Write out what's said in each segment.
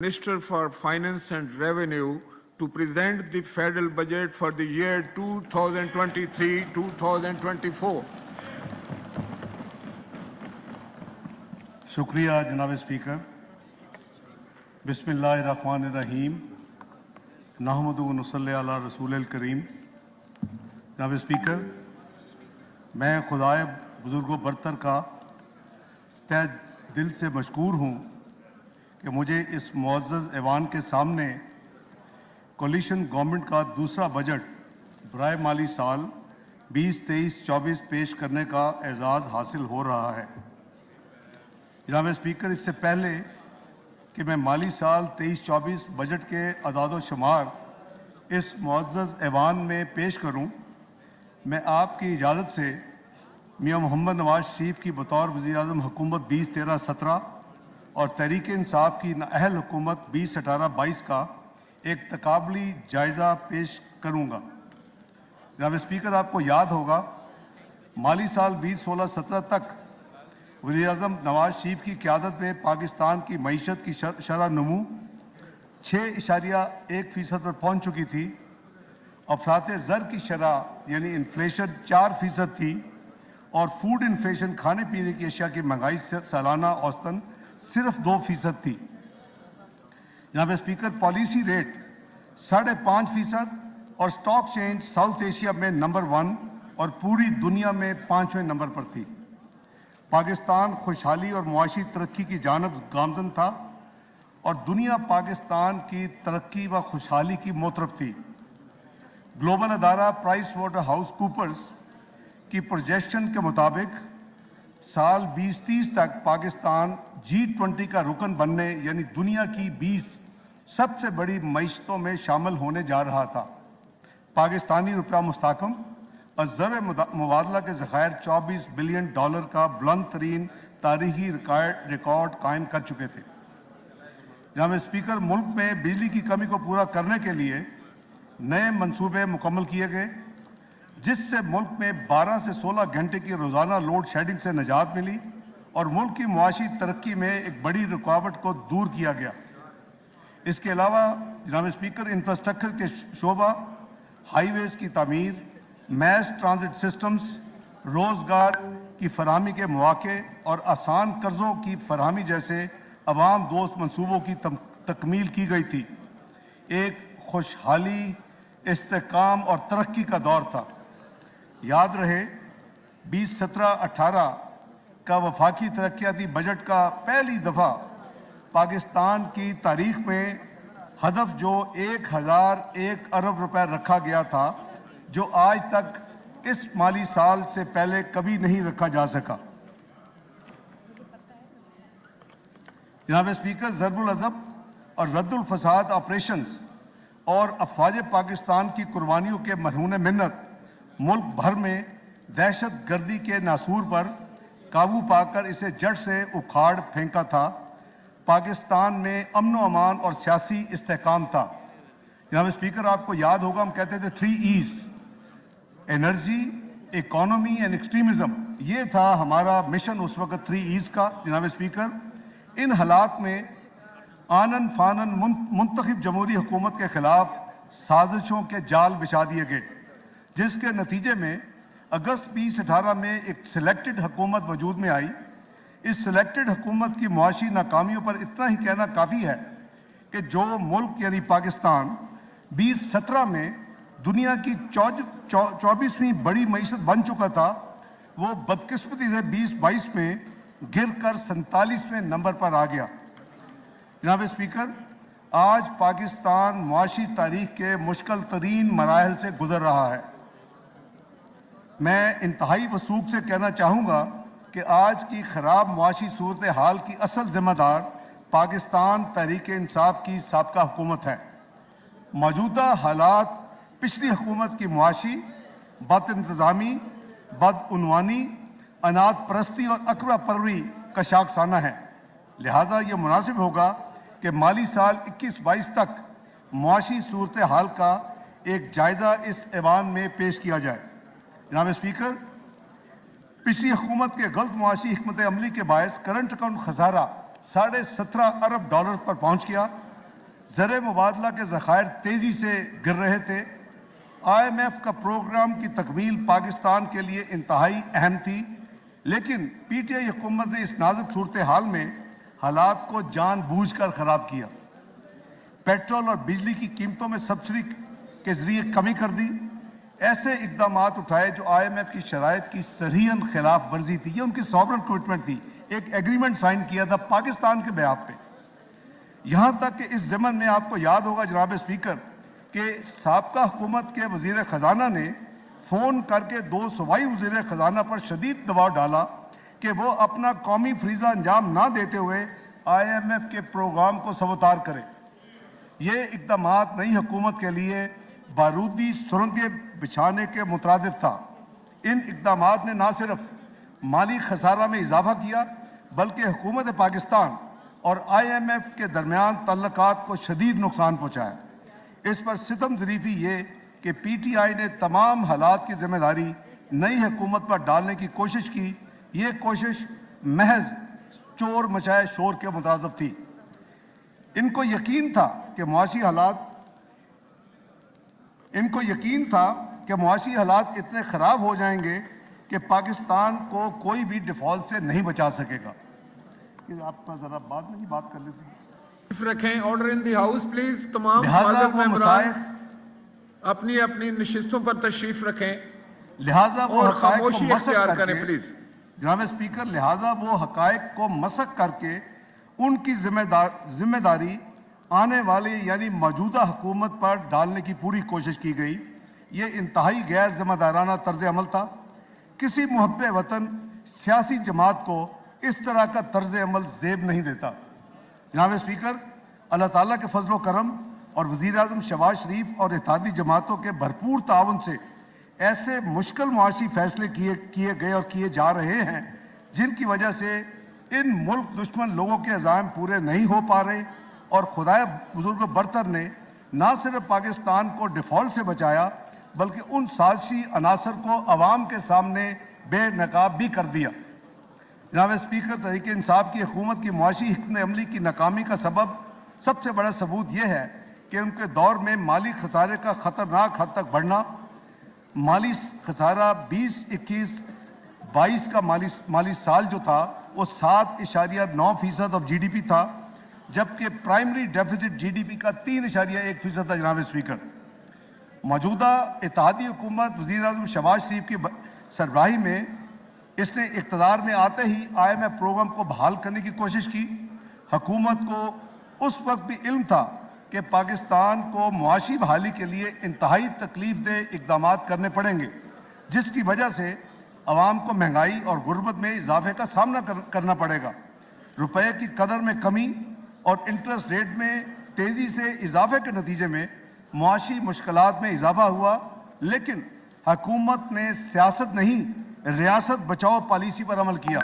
Minister for Finance and Revenue to present the federal budget for the year 2023-2024. शुक्रिया जनाब speaker. बिस्मिल्लाहिर्रहमानिर्रहीम। नहमदु व नुसल्ली अला रसूलिल करीम। जनाब स्पीकर, मैं खुदाए बुजुर्गों बरतर का तहे दिल से मशकूर हूँ कि मुझे इस मुअज़्ज़ज़ ऐवान के सामने कोलिशन गवर्नमेंट का दूसरा बजट बराए माली साल 2023-24 पेश करने का एजाज़ हासिल हो रहा है। जनाब स्पीकर, इससे पहले कि मैं माली साल 23-24 बजट के अदाद शुमार इस मुअज़्ज़ज़ ऐवान में पेश करूं, मैं आपकी इजाज़त से मियां मोहम्मद नवाज शरीफ की बतौर वज़ीर-ए-आज़म हुकूमत 2013-17 और तहरीक इंसाफ की नाअहल हुकूमत 2018-22 का एक तकाबली जायज़ा पेश करूँगा। जनाब स्पीकर, आपको याद होगा माली साल 2016-17 तक वज़ीर-ए-आज़म नवाज शरीफ की क़यादत में पाकिस्तान की मईशत की शरह नमू 6.1% पर पहुँच चुकी थी। अफरात ज़र की शरह यानी इन्फ्लेशन 4% थी और फूड इन्फ्लेशन खाने पीने की अशिया की महंगाई सालाना औसतन सिर्फ 2% थी। जनाब स्पीकर, पॉलिसी रेट 5.5% और स्टॉक चेंज साउथ एशिया में नंबर 1 और पूरी दुनिया में 5वें नंबर पर थी। पाकिस्तान खुशहाली और मुआशी तरक्की की जानब गामजन था और दुनिया पाकिस्तान की तरक्की व खुशहाली की मोतरफ थी। ग्लोबल अदारा प्राइस वाटर हाउस कूपर्स की प्रोजेक्शन के मुताबिक साल 2030 तक पाकिस्तान G20 का रुकन बनने यानी दुनिया की 20 सबसे बड़ी मईशतों में शामिल होने जा रहा था। पाकिस्तानी रुपया मुस्तहकम और ज़र मुबादला के ज़खायर $24 बिलियन का बुलंद तरीन तारीखी रिकॉर्ड कायम कर चुके थे। जनाब स्पीकर, मुल्क में बिजली की कमी को पूरा करने के लिए नए मंसूबे मुकम्मल किए गए, जिससे मुल्क में 12 से 16 घंटे की रोज़ाना लोड शेडिंग से निजात मिली और मुल्क की मुआशी तरक्की में एक बड़ी रुकावट को दूर किया गया। इसके अलावा जनाब स्पीकर, इंफ्रास्ट्रक्चर के शोबा, हाईवेज़ की तामीर, मैस ट्रांजिट सिस्टम्स, रोज़गार की फराहमी के मौके और आसान कर्ज़ों की फराहमी जैसे अवाम दोस्त मंसूबों की तकमील की गई थी। एक खुशहाली, इस्तेहकाम और तरक्की का दौर था। याद रहे 2017-18 का वफाकी तरक्याती बजट का पहली दफ़ा पाकिस्तान की तारीख में हदफ जो 1001 अरब रुपए रखा गया था, जो आज तक इस माली साल से पहले कभी नहीं रखा जा सका। जनाब स्पीकर, ज़रबुल अज़ब और रद्दुल फसाद ऑपरेशंस और अफवाज पाकिस्तान की कुर्बानियों के मरहून मिन्नत मुल्क भर में दहशत गर्दी के नासूर पर काबू पाकर इसे जड़ से उखाड़ फेंका था। पाकिस्तान में अमन व अमान और सियासी इस्तेहकाम था। जनाब स्पीकर, आपको याद होगा हम कहते थे 3 E's, energy, economy and extremism. ये था हमारा मिशन उस वक्त 3 E's का। जनाब स्पीकर, इन हालात में आनन फानन मुंतखब जमहूरी हुकूमत के खिलाफ साजिशों के जाल बिछा दिए गए, जिसके नतीजे में अगस्त 2018 में एक सिलेक्टेड हुकूमत वजूद में आई। इस सिलेक्टेड हुकूमत की मुआशी नाकामियों पर इतना ही कहना काफ़ी है कि जो मुल्क यानी पाकिस्तान 2017 में दुनिया की 24वीं बड़ी मईशत बन चुका था, वो बदकिस्मती से 2022 में गिर कर 47वें नंबर पर आ गया। जनाब स्पीकर, आज पाकिस्तान मुआशी तारीख के मुश्किल तरीन मराहल से गुजर रहा है। मैं इंतहाई वसूख से कहना चाहूँगा कि आज की ख़राब मुआशी सूरत हाल की असल ज़िम्मेदार पाकिस्तान तहरीक इंसाफ की साबका हुकूमत है। मौजूदा हालात पिछली हुकूमत की मुआशी बद इंतज़ामी, बदउनवानी, अनाथ परस्ती और अकबा परवरी का शाखसाना है। लिहाजा ये मुनासिब होगा कि माली साल 21-22 तक मुआशी सूरत हाल का एक जायज़ा इस ऐवान में पेश किया जाए। जनाब स्पीकर, पिछली हुकूमत के गलत मुआशी हिकमत अमली के बायस करंट अकाउंट खसारा $17.5 अरब पर पहुँच गया ज़र मुबादला के ज़खायर तेज़ी से गिर रहे थे। IMF का प्रोग्राम की तकमील पाकिस्तान के लिए इंतहाई अहम थी, लेकिन PTI हुकूमत ने इस नाजुक सूरत हाल में हालात को जानबूझकर ख़राब किया। पेट्रोल और बिजली की कीमतों में सब्सिडी के ज़रिए कमी कर दी। ऐसे इकदाम उठाए जो IMF की शराइत की सरीहन खिलाफ वर्जी थी। ये उनकी सॉवरन कमिटमेंट थी। एक एग्रीमेंट साइन किया था पाकिस्तान के बेहाफ पे। यहाँ तक कि इस ज़मन में आपको याद होगा जनाब स्पीकर कि साबका हुकूमत के वज़ीर ख़जाना ने फ़ोन करके 2 सूबाई वज़ीर ख़जाना पर शदीद दबाव डाला कि वो अपना कौमी फरीज़ा अंजाम ना देते हुए IMF के प्रोग्राम को सबूतार करें। ये इकदाम नई हुकूमत के लिए बारूदी सुरंगें बिछाने के मुतरादिफ था। इन इकदाम ने न सिर्फ माली खसारा में इजाफा किया बल्कि हुकूमत पाकिस्तान और IMF के दरमियान तल्लुकात को शदीद नुकसान पहुँचाया। इस पर सितम ज़रीफ़ी ये कि PTI ने तमाम हालात की जिम्मेदारी नई हुकूमत पर डालने की कोशिश की। ये कोशिश महज चोर मचाए शोर के मुताबिक थी। इनको यकीन था कि मुआशी हालात इतने ख़राब हो जाएंगे कि पाकिस्तान को कोई भी डिफ़ॉल्ट से नहीं बचा सकेगा। ये आपका ज़रा बाद में ही बात कर लेते हैं। रखें, order in the house please. तमाम लिहाजा वो मेंबरान अपनी अपनी नशिस्तों पर तशरीफ रखें, लिहाजा वो और हक़ाइक़ को खामोशी मसक इख्तियार करके करें प्लीज। जनाब स्पीकर, लिहाजा वो हक़ाइक़ को मसक करके उनकी जिम्मेदारी आने वाली यानी मौजूदा हुकूमत पर डालने की पूरी कोशिश की गई। ये इंतहाई गैर जिम्मेदाराना तर्ज अमल था। किसी मुहब्बे वतन सियासी जमात को इस तरह का तर्ज अमल ज़ेब नहीं देता। जनाब स्पीकर, अल्लाह ताला के फजल करम और वज़ीर आज़म शहबाज शरीफ और इत्तेहादी जमातों के भरपूर ताउन से ऐसे मुश्किल मुआशी फैसले किए गए और किए जा रहे हैं जिनकी वजह से इन मुल्क दुश्मन लोगों के अज़ाइम पूरे नहीं हो पा रहे और खुदाए बुजुर्ग बरतर ने ना सिर्फ पाकिस्तान को डिफ़ॉल्ट से बचाया बल्कि उन साजिशी अनासर को अवाम के सामने बेनकाब भी कर दिया। जनाब स्पीकर, तहरीक इंसाफ की हुकूमत की मुआशी हिकमत अमली की नाकामी का सबसे बड़ा सबूत यह है कि उनके दौर में माली खसारे का ख़तरनाक हद तक बढ़ना। माली खसारा 2021-22 का माली साल जो था वो 7.9% ऑफ GDP था, जबकि प्राइमरी डेफिसिट GDP का 3.1% था। जनाब स्पीकर, मौजूदा इत्तेहादी हुकूमत वज़ीर आज़म शहबाज शरीफ की सरबराही में इसने इक़्तिदार में आते ही IMF प्रोग्राम को बहाल करने की कोशिश की। हुकूमत को उस वक्त भी इल्म था कि पाकिस्तान को मुआशी बहाली के लिए इंतहाई तकलीफ दे इकदाम करने पड़ेंगे, जिसकी वजह से आवाम को महंगाई और गुर्बत में इजाफे का सामना करना पड़ेगा। रुपये की कदर में कमी और इंटरेस्ट रेट में तेज़ी से इजाफे के नतीजे में मुआशी मुश्किलात में इजाफा हुआ, लेकिन हुकूमत ने सियासत नहीं रियासत बचाओ पॉलिसी पर अमल किया।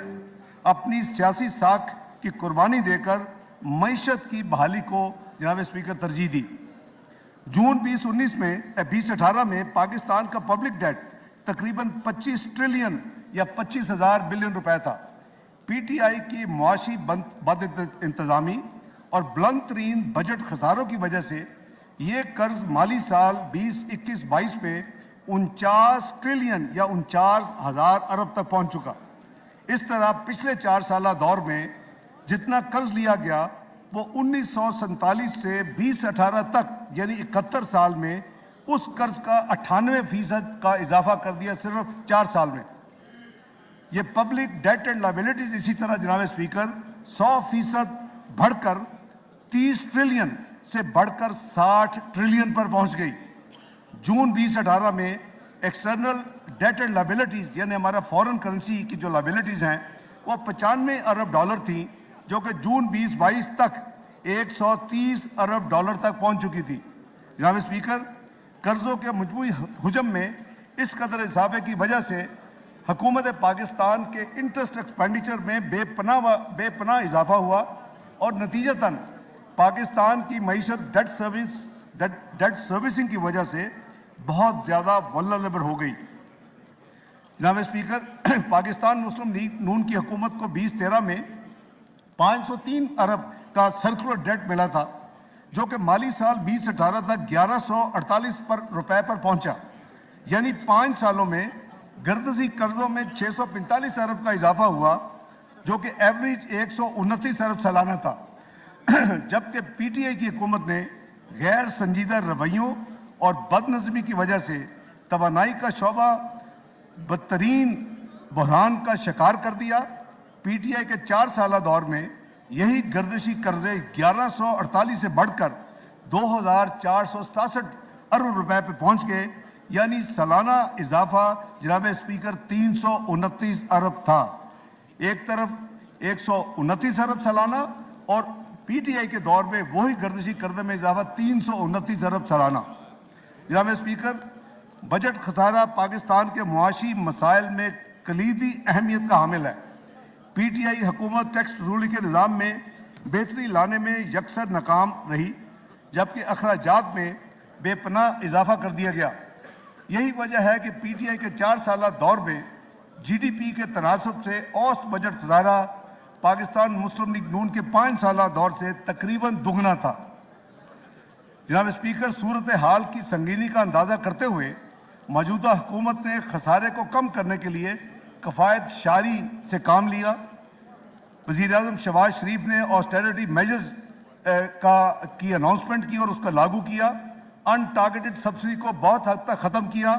अपनी सियासी साख की कुर्बानी देकर मईशत की बहाली को जनाब स्पीकर तरजीह दी। जून 2018 में पाकिस्तान का पब्लिक डेट तकरीबन 25 ट्रिलियन या 25,000 बिलियन रुपए था। PTI की मुआशी बद इंतजामी और बुलंद तरीन बजट खसारों की वजह से ये कर्ज माली साल 2021-22 में 49 ट्रिलियन या 49,000 अरब तक पहुंच चुका। इस तरह पिछले 4 साल दौर में जितना कर्ज लिया गया वो 1947 से 2018 तक यानी 71 साल में उस कर्ज का 98% का इजाफा कर दिया सिर्फ 4 साल में। ये पब्लिक डेट एंड लायबिलिटीज इसी तरह जनाब स्पीकर 100% बढ़कर 30 ट्रिलियन से बढ़कर 60 ट्रिलियन पर पहुंच गई। जून 2018 में एक्सटर्नल डेट एंड लायबिलिटीज यानी हमारा फॉरेन करेंसी की जो लायबिलिटीज हैं वो 95 अरब डॉलर थी, जो कि जून 2022 तक 130 अरब डॉलर तक पहुंच चुकी थी। जनाब स्पीकर, कर्जों के मजमूई हुजम में इस कदर इजाफे की वजह से हुकूमत पाकिस्तान के इंटरेस्ट एक्सपेंडिचर में बेपनाह इजाफा हुआ और नतीजतन पाकिस्तान की मईशत डेट सर्विसिंग की वजह से बहुत ज़्यादा वल्नरेबल हो गई। जनाब स्पीकर, पाकिस्तान मुस्लिम लीग नून की हुकूमत को 2013 में 503 अरब का सर्कुलर डेट मिला था, जो कि माली साल 2018 तक 1148 रुपए पर पहुंचा। यानी 5 सालों में गर्दशी कर्जों में 645 अरब का इजाफा हुआ, जो कि एवरेज 129 अरब सालाना था। जबकि पीटीआई की हुकूमत ने गैर संजीदा रवैयों और बदनज़मी की वजह से तवानाई का शोबा बदतरीन बहरान का शिकार कर दिया। पीटीआई के 4 साला दौर में यही गर्दिशी कर्जे 1148 से बढ़कर 2467 अरब रुपए पे पहुंच गए। यानी सालाना इजाफा जनाब स्पीकर 329 अरब था। एक तरफ 129 अरब सालाना और पीटीआई के दौर में वही गर्दिशी कर्जे में इजाफा 329 अरब सालाना। जनाब स्पीकर, बजट खसारा पाकिस्तान के मुआशी मसाइल में कलीदी अहमियत का हामिल है। पीटीआई हुकूमत टैक्स वसूली के निज़ाम में बेहतरी लाने में यकसर नाकाम रही, जबकि अखराजात में बेपनाह इजाफा कर दिया गया। यही वजह है कि पीटीआई के 4 साला दौर में जीडीपी के तनासब से औसत बजट खसारा पाकिस्तान मुस्लिम लीग नून के 5 साला दौर से तकरीबन दुगना था। जनाब स्पीकर, सूरत हाल की संगीनी का अंदाज़ा करते हुए मौजूदा हुकूमत ने खसारे को कम करने के लिए कफ़ायत शारी से काम लिया। वज़ीर-ए-आज़म शहबाज शरीफ ने ऑस्टेरिटी मेजर्स की अनाउंसमेंट की और उसका लागू किया। अनटारगेटेड सब्सिडी को बहुत हद तक ख़त्म किया।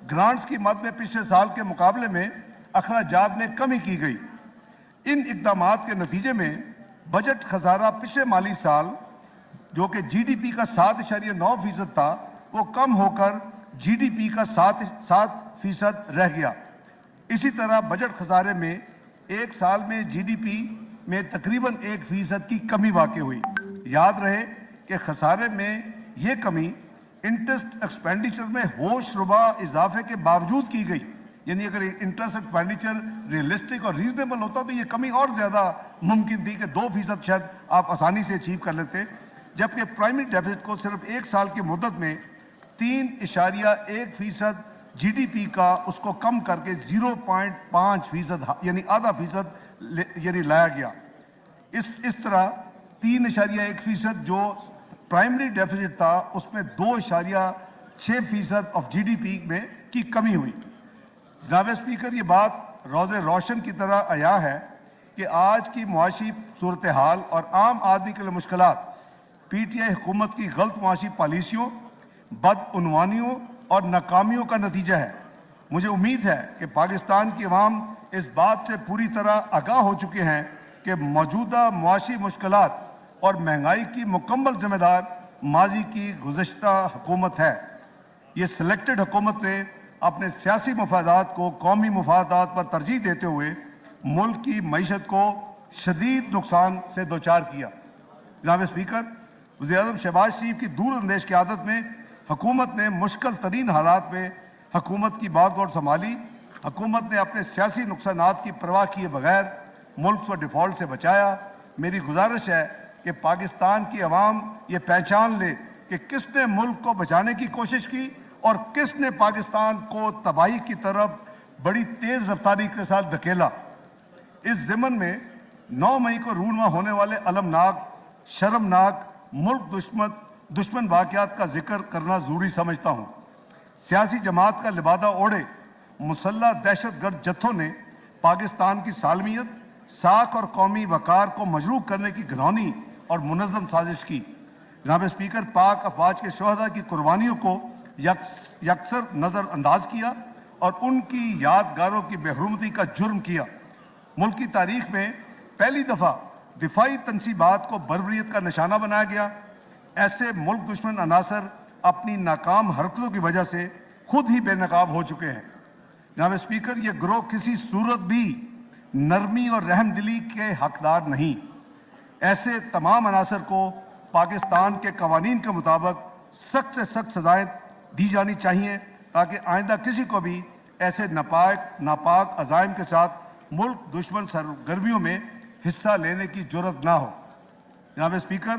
ग्रांट्स की मद में पिछले साल के मुकाबले में अखराजात में कमी की गई। इन इक़दामात के नतीजे में बजट खसारा पिछले माली साल जो कि जीडीपी का 7.9% था, वो कम होकर जीडीपी का 7% रह गया। इसी तरह बजट खसारे में एक साल में जीडीपी में तकरीबन 1% की कमी वाक़ हुई। याद रहे कि खसारे में ये कमी इंटरेस्ट एक्सपेंडिचर में होश रुबा इजाफे के बावजूद की गई। यानी अगर इंटरेस्ट एक्सपेंडिचर रियलिस्टिक और रीजनेबल होता तो ये कमी और ज़्यादा मुमकिन थी कि 2% शायद आप आसानी से अचीव कर लेते। जबकि प्राइमरी डेफिसिट को सिर्फ 1 साल की मुद्दत में 3.1% जीडीपी का उसको कम करके 0.5% यानी आधा फीसद यानी लाया गया। इस तरह 3.1% जो प्राइमरी डेफिसिट था उसमें 2.6% ऑफ जीडीपी में की कमी हुई। जनाब स्पीकर, ये बात रोज़े रोशन की तरह आया है कि आज की मुआशी सूरत हाल और आम आदमी के लिए मुश्किलात पीटीआई हुकूमत की गलत मुआशी पॉलिसियों, बदउनवानियों और नाकामियों का नतीजा है। मुझे उम्मीद है कि पाकिस्तान की अवाम इस बात से पूरी तरह आगाह हो चुके हैं कि मौजूदा मुआशी मुश्किलात और महंगाई की मुकम्मल जिम्मेदार माजी की गुज़श्ता हुकूमत है। ये सिलेक्टेड हुकूमत ने अपने सियासी मफादात को कौमी मफादात पर तरजीह देते हुए मुल्क की मईशत को शदीद नुकसान से दोचार किया। जनाब स्पीकर, वज़ीर-ए-आज़म शहबाज शरीफ की दूरअंदेश क़यादत में हुकूमत ने मुश्किल तरीन हालात में हुकूमत की बागडोर संभाली। हुकूमत ने अपने सियासी नुकसानात की परवाह किए बगैर मुल्क को डिफ़ॉल्ट से बचाया। मेरी गुजारिश है कि पाकिस्तान की अवाम ये पहचान ले कि किसने मुल्क को बचाने की कोशिश की और किसने पाकिस्तान को तबाही की तरफ बड़ी तेज़ रफ्तारी के साथ धकेला। इस ज़िमन में 9 मई को रूनमा होने वाले अलमनाक, शर्मनाक, मुल्क दुश्मन वाक़यात का जिक्र करना ज़रूरी समझता हूँ। सियासी जमात का लिबादा ओढ़े मुसल्लह दहशतगर्द जत्थों ने पाकिस्तान की सालमियत, साख और कौमी वक़ार को मजरूह करने की घिनौनी और मुनज़्ज़म साजिश की। जनाब स्पीकर, पाक अफवाज के शहदा की कुर्बानियों को यकसर नज़रअंदाज किया और उनकी यादगारों की बेहरमती का जुर्म किया। मुल्क की तारीख में पहली दफ़ा दिफाई तनसीबात को बर्बरियत का निशाना बनाया गया। ऐसे मुल्क दुश्मन अनासर अपनी नाकाम हरकतों की वजह से खुद ही बेनकाब हो चुके हैं। जनाब स्पीकर, ये गिरोह किसी सूरत भी नरमी और रहमदिली के हकदार नहीं। ऐसे तमाम अनासर को पाकिस्तान के कवानीन के मुताबिक सख्त से सख्त सजाएँ दी जानी चाहिए ताकि आइंदा किसी को भी ऐसे नापाक अज़ाइम के साथ मुल्क दुश्मन सरगर्मियों में हिस्सा लेने की जुर्रत ना हो। जनाब स्पीकर,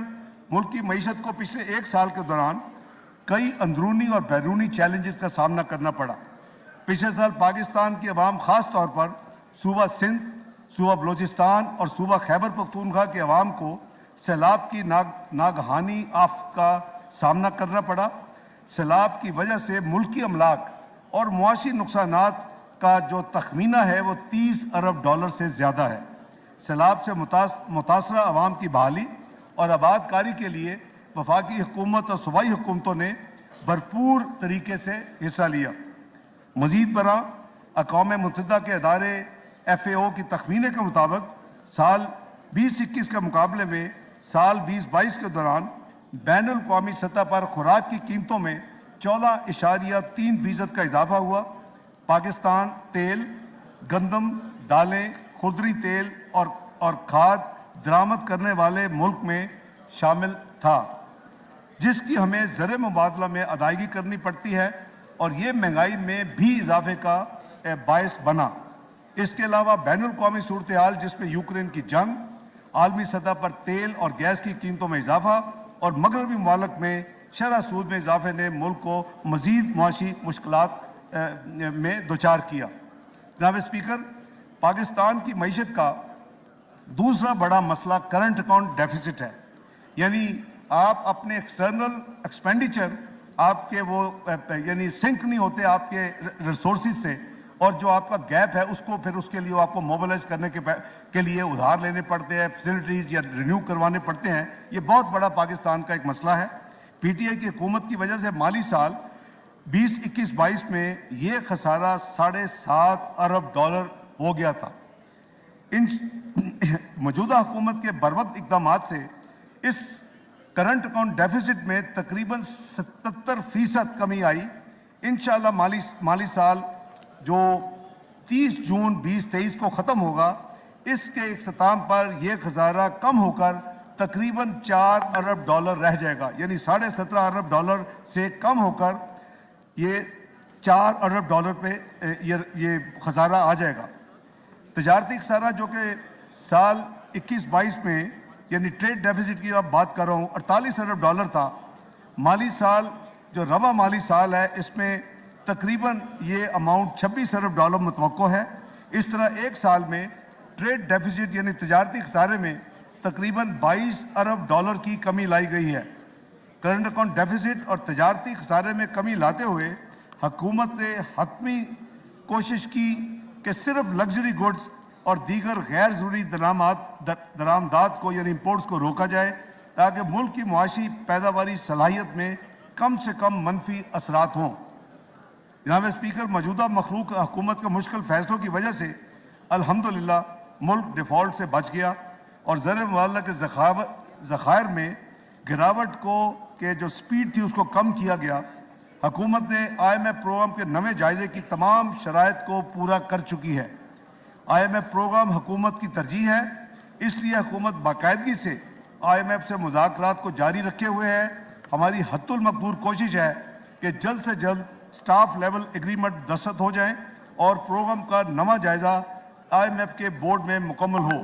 मुल्क की मईशत को पिछले 1 साल के दौरान कई अंदरूनी और बैरूनी चैलेंजेस का सामना करना पड़ा। पिछले साल पाकिस्तान की अवाम ख़ास तौर पर सूबा सिंध, सूबा बलोचिस्तान और सूबा खैबर पख्तूनख्वा के अवाम को सैलाब की नागहानी आफत का सामना करना पड़ा। सैलाब की वजह से मुल्की अमलाक और मुआशी नुकसानात का जो तखमीना है वो 30 अरब डॉलर से ज़्यादा है। सैलाब से मुतासरा अवाम की बहाली और आबादकारी के लिए वफाकी हुकूमत और सूबाई हुकूमतों ने भरपूर तरीके से हिस्सा लिया। मज़ीद बरा अक़वाम मुत्तहिदा के अदारे FAO की तखमीने के मुताबिक साल 2021 के मुकाबले में साल 2022 के दौरान बैनुल अक़वामी सतह पर खुराक की कीमतों में 14.3% का इजाफा हुआ। पाकिस्तान तेल, गंदम, दालें, खुदरी तेल और खाद दरामद करने वाले मुल्क में शामिल था, जिसकी हमें ज़र मुबादला में अदायगी करनी पड़ती है और ये महंगाई में भी इजाफे का बायस बना। इसके अलावा बैनुल अक़वामी सूरत हाल जिसमें यूक्रेन की जंग, आलमी सतह पर तेल और गैस की कीमतों में इजाफा और मगरबी ममालिक में शरह सूद में इजाफे ने मुल्क को मज़ीद मुआशी मुश्किलात में दुचार किया। जनाब स्पीकर, पाकिस्तान की मईशत का दूसरा बड़ा मसला करंट अकाउंट डेफिसिट है, यानी आप अपने एक्सटर्नल एक्सपेंडिचर आपके वो यानी सिंक नहीं होते आपके रिसोर्सेज से, और जो आपका गैप है उसको फिर उसके लिए आपको मोबिलाइज करने के लिए उधार लेने पड़ते हैं, फैसिलिटीज़ या रिन्यू करवाने पड़ते हैं। ये बहुत बड़ा पाकिस्तान का एक मसला है। PTI की हुकूमत की वजह से माली साल 2021-22 में ये खसारा 7.5 अरब डॉलर हो गया था। इन मौजूदा हुकूमत के बरवक्त इक़दामात से इस करंट अकाउंट डेफिसिट में तकरीबन 77% कमी आई। इंशाअल्लाह माली साल जो 30 जून 2023 को ख़त्म होगा, इसके इख्तिताम पर यह खजारा कम होकर तकरीबन 4 अरब डॉलर रह जाएगा, यानी 17.5 अरब डॉलर से कम होकर ये 4 अरब डॉलर पे ये खजारा आ जाएगा। तजारती खसारा जो कि साल 21-22 में यानी ट्रेड डेफिसिट की आप बात कर रहा हूँ 48 अरब डॉलर था। माली साल जो रवा माली साल है इसमें तकरीबन ये अमाउंट 26 अरब डॉलर मुतवक्को है। इस तरह एक साल में ट्रेड डेफिसिट यानी तजारती खसारे में तकरीबन 22 अरब डॉलर की कमी लाई गई है। करंट अकाउंट डेफिसिट और तजारती खसारे में कमी लाते हुए हुकूमत ने हतमी कोशिश की कि सिर्फ लग्जरी गुड्स और दीगर गैर ज़रूरी दरामदात को यानी इम्पोर्ट्स को रोका जाए, ताकि मुल्क की मुआशी पैदावारी सलाहियत में कम से कम मनफी असरात हों। जनाब स्पीकर, मौजूदा मखलूक हुकूमत के मुश्किल फ़ैसलों की वजह से अल्हम्दुलिल्लाह मुल्क डिफ़ॉल्ट से बच गया और ज़र मुआवजा के ज़खायर में गिरावट को के जो स्पीड थी उसको कम किया गया। हुकूमत ने IMF प्रोग्राम के नए जायजे की तमाम शराइत को पूरा कर चुकी है। IMF प्रोग्राम हुकूमत की तरजीह है, इसलिए हुकूमत बाकायदगी से IMF से मुज़ाकरात को जारी रखे हुए है। हमारी हद्दुल मक़दूर कोशिश है कि जल्द से जल्द स्टाफ लेवल एग्रीमेंट दस्तखत हो जाएं और प्रोग्राम का नवा जायजा IMF के बोर्ड में मुकम्मल हो।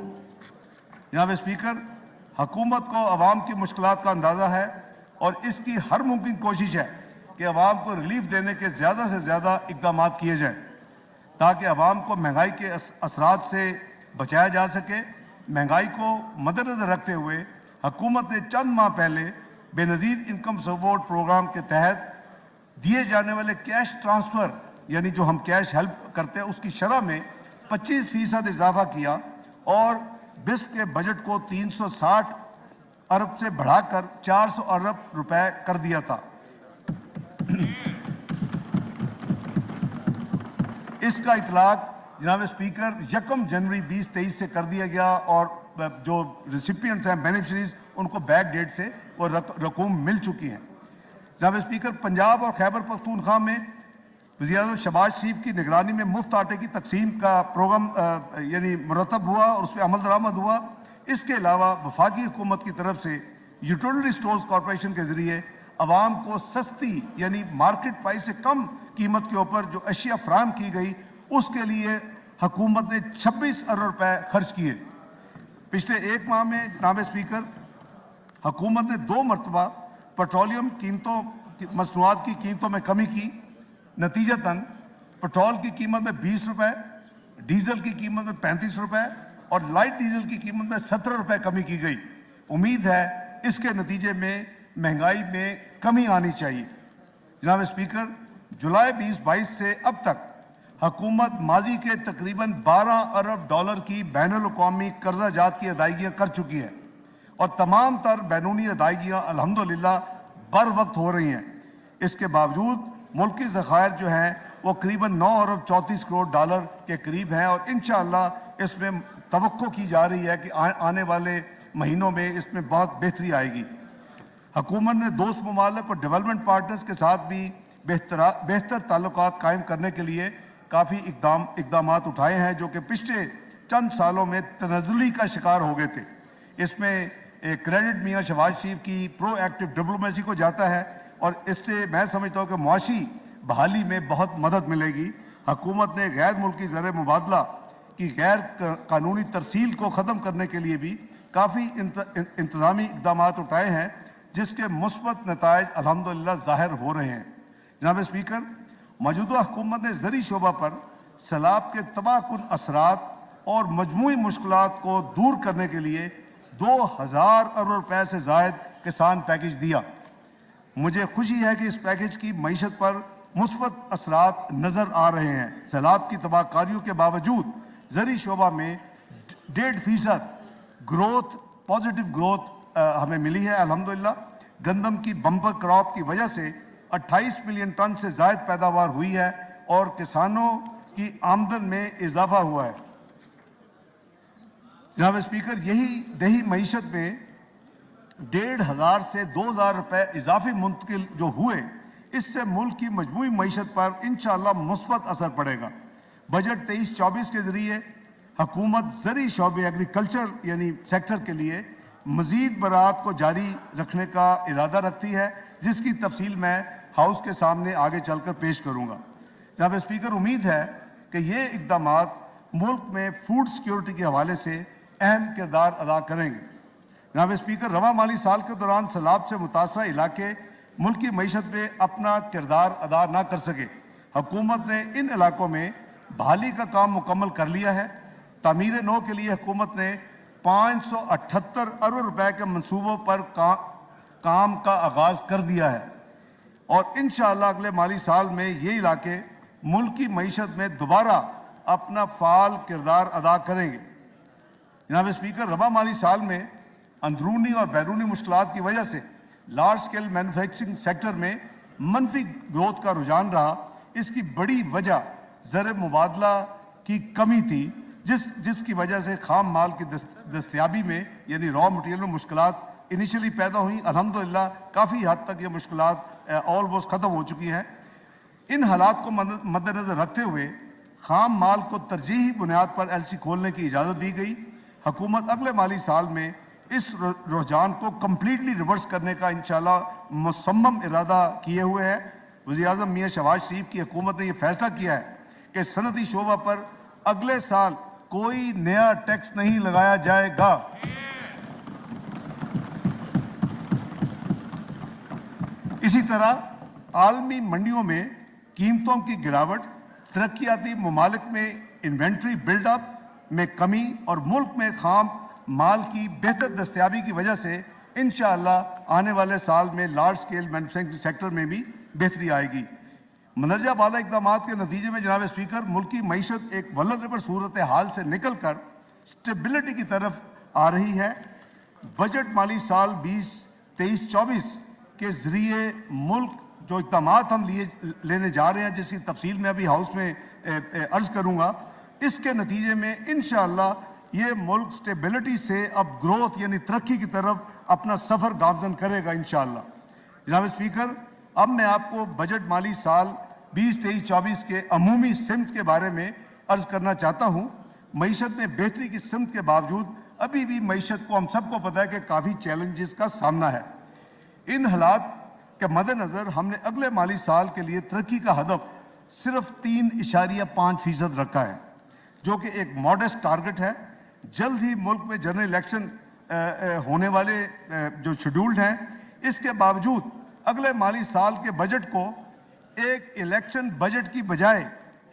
जनाब स्पीकर, हुकूमत को अवाम की मुश्किलात का अंदाज़ा है और इसकी हर मुमकिन कोशिश है कि अवाम को रिलीफ देने के ज़्यादा से ज़्यादा इक़दाम किए जाएँ, ताकि अवाम को महंगाई के असरात से बचाया जा सके। महंगाई को मद्देनज़र रखते हुए हुकूमत ने चंद माह पहले बेनज़ीर इनकम सपोर्ट प्रोग्राम के तहत दिए जाने वाले कैश ट्रांसफ़र यानी जो हम कैश हेल्प करते हैं उसकी शरह में 25% इजाफा किया और बिस्प के बजट को 360 अरब से बढ़ाकर 400 अरब रुपए कर दिया था। इसका इतलाक जनाब स्पीकर 1 जनवरी 2023 से कर दिया गया और जो रिसिपिएंट्स हैं बेनिफिशरीज उनको बैक डेट से वो रकूम मिल चुकी हैं। जनाब स्पीकर, पंजाब और खैबर पख्तूनख्वा में वज़ीर-ए-आज़म शहबाज शरीफ की निगरानी में मुफ्त आटे की तकसीम का प्रोग्राम यानी मुरतब हुआ और उस पर अमल दरामद हुआ। इसके अलावा वफाकी हुकूमत की तरफ से यूटिलिटी स्टोर्स कॉरपोरेशन के ज़रिए आवाम को सस्ती यानी मार्केट प्राइस से कम कीमत के ऊपर जो अशिया फराहम की गई उसके लिए हुकूमत ने 26 अरब रुपए खर्च किए। पिछले एक माह में जनाब स्पीकर हुकूमत ने 2 मरतबा पेट्रोलियम मसनूआत की कीमतों में कमी की। नतीजतन पेट्रोल की कीमत में 20 रुपए, डीजल की कीमत में 35 रुपए और लाइट डीजल की कीमत में 17 रुपए कमी की गई। उम्मीद है इसके नतीजे में महंगाई में कमी आनी चाहिए। जनाब स्पीकर, जुलाई 2022 से अब तक हुकूमत माजी के तकरीबन 12 अरब डॉलर की बैनुल-अक़वामी कर्जा जात की अदायगियाँ कर चुकी है और तमाम तर बैरूनी अदायगियाँ अल्हम्दुलिल्लाह बर वक्त हो रही हैं। इसके बावजूद मुल्की ज़खायर जो हैं वो करीबन 9 अरब 34 करोड़ डॉलर के करीब हैं और इंशाअल्लाह इसमें तवक्को की जा रही है कि आने वाले महीनों में इसमें बहुत बेहतरी आएगी। हुकूमत ने दोस्त ममालिक और डेवलपमेंट पार्टनर्स के साथ भी बेहतर ताल्लुकात कायम करने के लिए काफ़ी इकदाम उठाए हैं जो कि पिछले चंद सालों में तनज़्ज़ुली का शिकार हो गए थे। इसमें क्रेडिट मियाँ शहबाज शरीफ की प्रोएक्टिव डिप्लोमेसी को जाता है और इससे मैं समझता हूँ कि मुआशी बहाली में बहुत मदद मिलेगी। हुकूमत ने गैर मुल्की ज़र मुबादला की गैर कानूनी तरसील को ख़त्म करने के लिए भी काफ़ी इंतज़ामी इकदाम उठाए हैं जिसके मुस्बत नताइज अल्हम्दुलिल्लाह ज़ाहिर हो रहे हैं। जनाब स्पीकर, मौजूदा हुकूमत ने ज़री शोबा पर सैलाब के तबाहकुन असरात और मजमूई मुश्किलात को दूर करने के लिए 2000 अरब रुपए से ज़ायद किसान पैकेज दिया। मुझे खुशी है कि इस पैकेज की मईशत पर मुस्बत असरात नज़र आ रहे हैं। सैलाब की तबाहकारियों के बावजूद ज़री शोबा में 1.5% ग्रोथ, पॉजिटिव ग्रोथ हमें मिली है अल्हम्दुलिल्लाह। गंदम की बम्पर क्रॉप की वजह से 28 मिलियन टन से ज़ायद पैदावार हुई है और किसानों की आमदन में इजाफा हुआ है। जनाब स्पीकर, यही दही मईशत में 1500 से 2000 रुपए इजाफी मुंतकिल जो हुए, इससे मुल्क की मजमूई मईशत पर इंशाअल्लाह मुस्बत असर पड़ेगा। बजट 23-24 के ज़रिए हुकूमत ज़री शोबे एग्रीकल्चर यानी सेक्टर के लिए मज़ीद बरात को जारी रखने का इरादा रखती है जिसकी तफसील मैं हाउस के सामने आगे चलकर पेश करूँगा। जनाब स्पीकर, उम्मीद है कि ये इकदाम मुल्क में फूड सिक्योरिटी के हवाले से अहम किरदार अदा करेंगे। जनाब स्पीकर, रवा माली साल के दौरान सैलाब से मुतासरा इलाके मुल्क की मईशत में अपना किरदार अदा ना कर सके। हुकूमत ने इन इलाकों में बहाली का काम मुकम्मल कर लिया है। तामीर नो के लिए हुकूमत ने 578 अरब रुपए के मनसूबों पर काम का आगाज़ कर दिया है और इंशाअल्लाह अगले माली साल में ये इलाके मुल्क की मईशत में दोबारा अपना फ़ाल किरदार अदा करेंगे। जनाब स्पीकर, रवा माली साल में अंदरूनी और बैरूनी मुश्किलात की वजह से लार्ज स्केल मैन्युफैक्चरिंग सेक्टर में मनफी ग्रोथ का रुझान रहा। इसकी बड़ी वजह ज़र मुबादला की कमी थी जिसकी वजह से खाम माल की दस्तयाबी में यानी रॉ मटेरियल में मुश्किलात इनिशियली पैदा हुई। अल्हम्दुलिल्लाह काफ़ी हद तक ये मुश्किलात ऑलमोस्ट ख़त्म हो चुकी हैं। इन हालात को मद्देनज़र रखते हुए खाम माल को तरजीही बुनियाद पर एलसी खोलने की इजाज़त दी गई। हुकूमत अगले माली साल में इस रुझान को कम्प्लीटली रिवर्स करने का इंशाअल्लाह मुसम्मम इरादा किए हुए है। वज़ीर-ए-आज़म मियाँ शहबाज शरीफ की हुकूमत ने यह फैसला किया है कि सनती शोबा पर अगले साल कोई नया टैक्स नहीं लगाया जाएगा। इसी तरह आलमी मंडियों में कीमतों की गिरावट, तरक्याती ममालिक में इन्वेंट्री बिल्डअप में कमी और मुल्क में खाम माल की बेहतर दस्तयाबी की वजह से इंशाअल्लाह आने वाले साल में लार्ज स्केल मैन्युफैक्चरिंग सेक्टर में भी बेहतरी आएगी। मंदरजा बाला इक़दाम के नतीजे में जनाब स्पीकर, मुल्क की मईशत एक वल्नरेबल सूरत हाल से निकल कर स्टेबिलिटी की तरफ आ रही है। बजट माली साल 2023-24 के ज़रिए मुल्क जो इक़दाम हम लेने जा रहे हैं जिसकी तफसील मैं अभी हाउस में अर्ज़ करूँगा, इसके नतीजे में इंशाअल्लाह ये मुल्क स्टेबिलिटी से अब ग्रोथ यानी तरक्की की तरफ अपना सफ़र गामज़न करेगा इंशाअल्लाह। जनाब स्पीकर, अब मैं आपको बजट माली साल 2023-24 के अमूमी सिमत के बारे में अर्ज़ करना चाहता हूँ। मईशत में बेहतरी की सिमत के बावजूद अभी भी मईशत को हम सबको पता है कि काफ़ी चैलेंजेस का सामना है। इन हालात के मद्देनज़र हमने अगले माली साल के लिए तरक्की का हदफ सिर्फ 3.5% रखा है जो कि एक मॉडेस्ट टारगेट है। जल्द ही मुल्क में जनरल इलेक्शन होने वाले जो शेड्यूल्ड हैं, इसके बावजूद अगले माली साल के बजट को एक इलेक्शन बजट की बजाय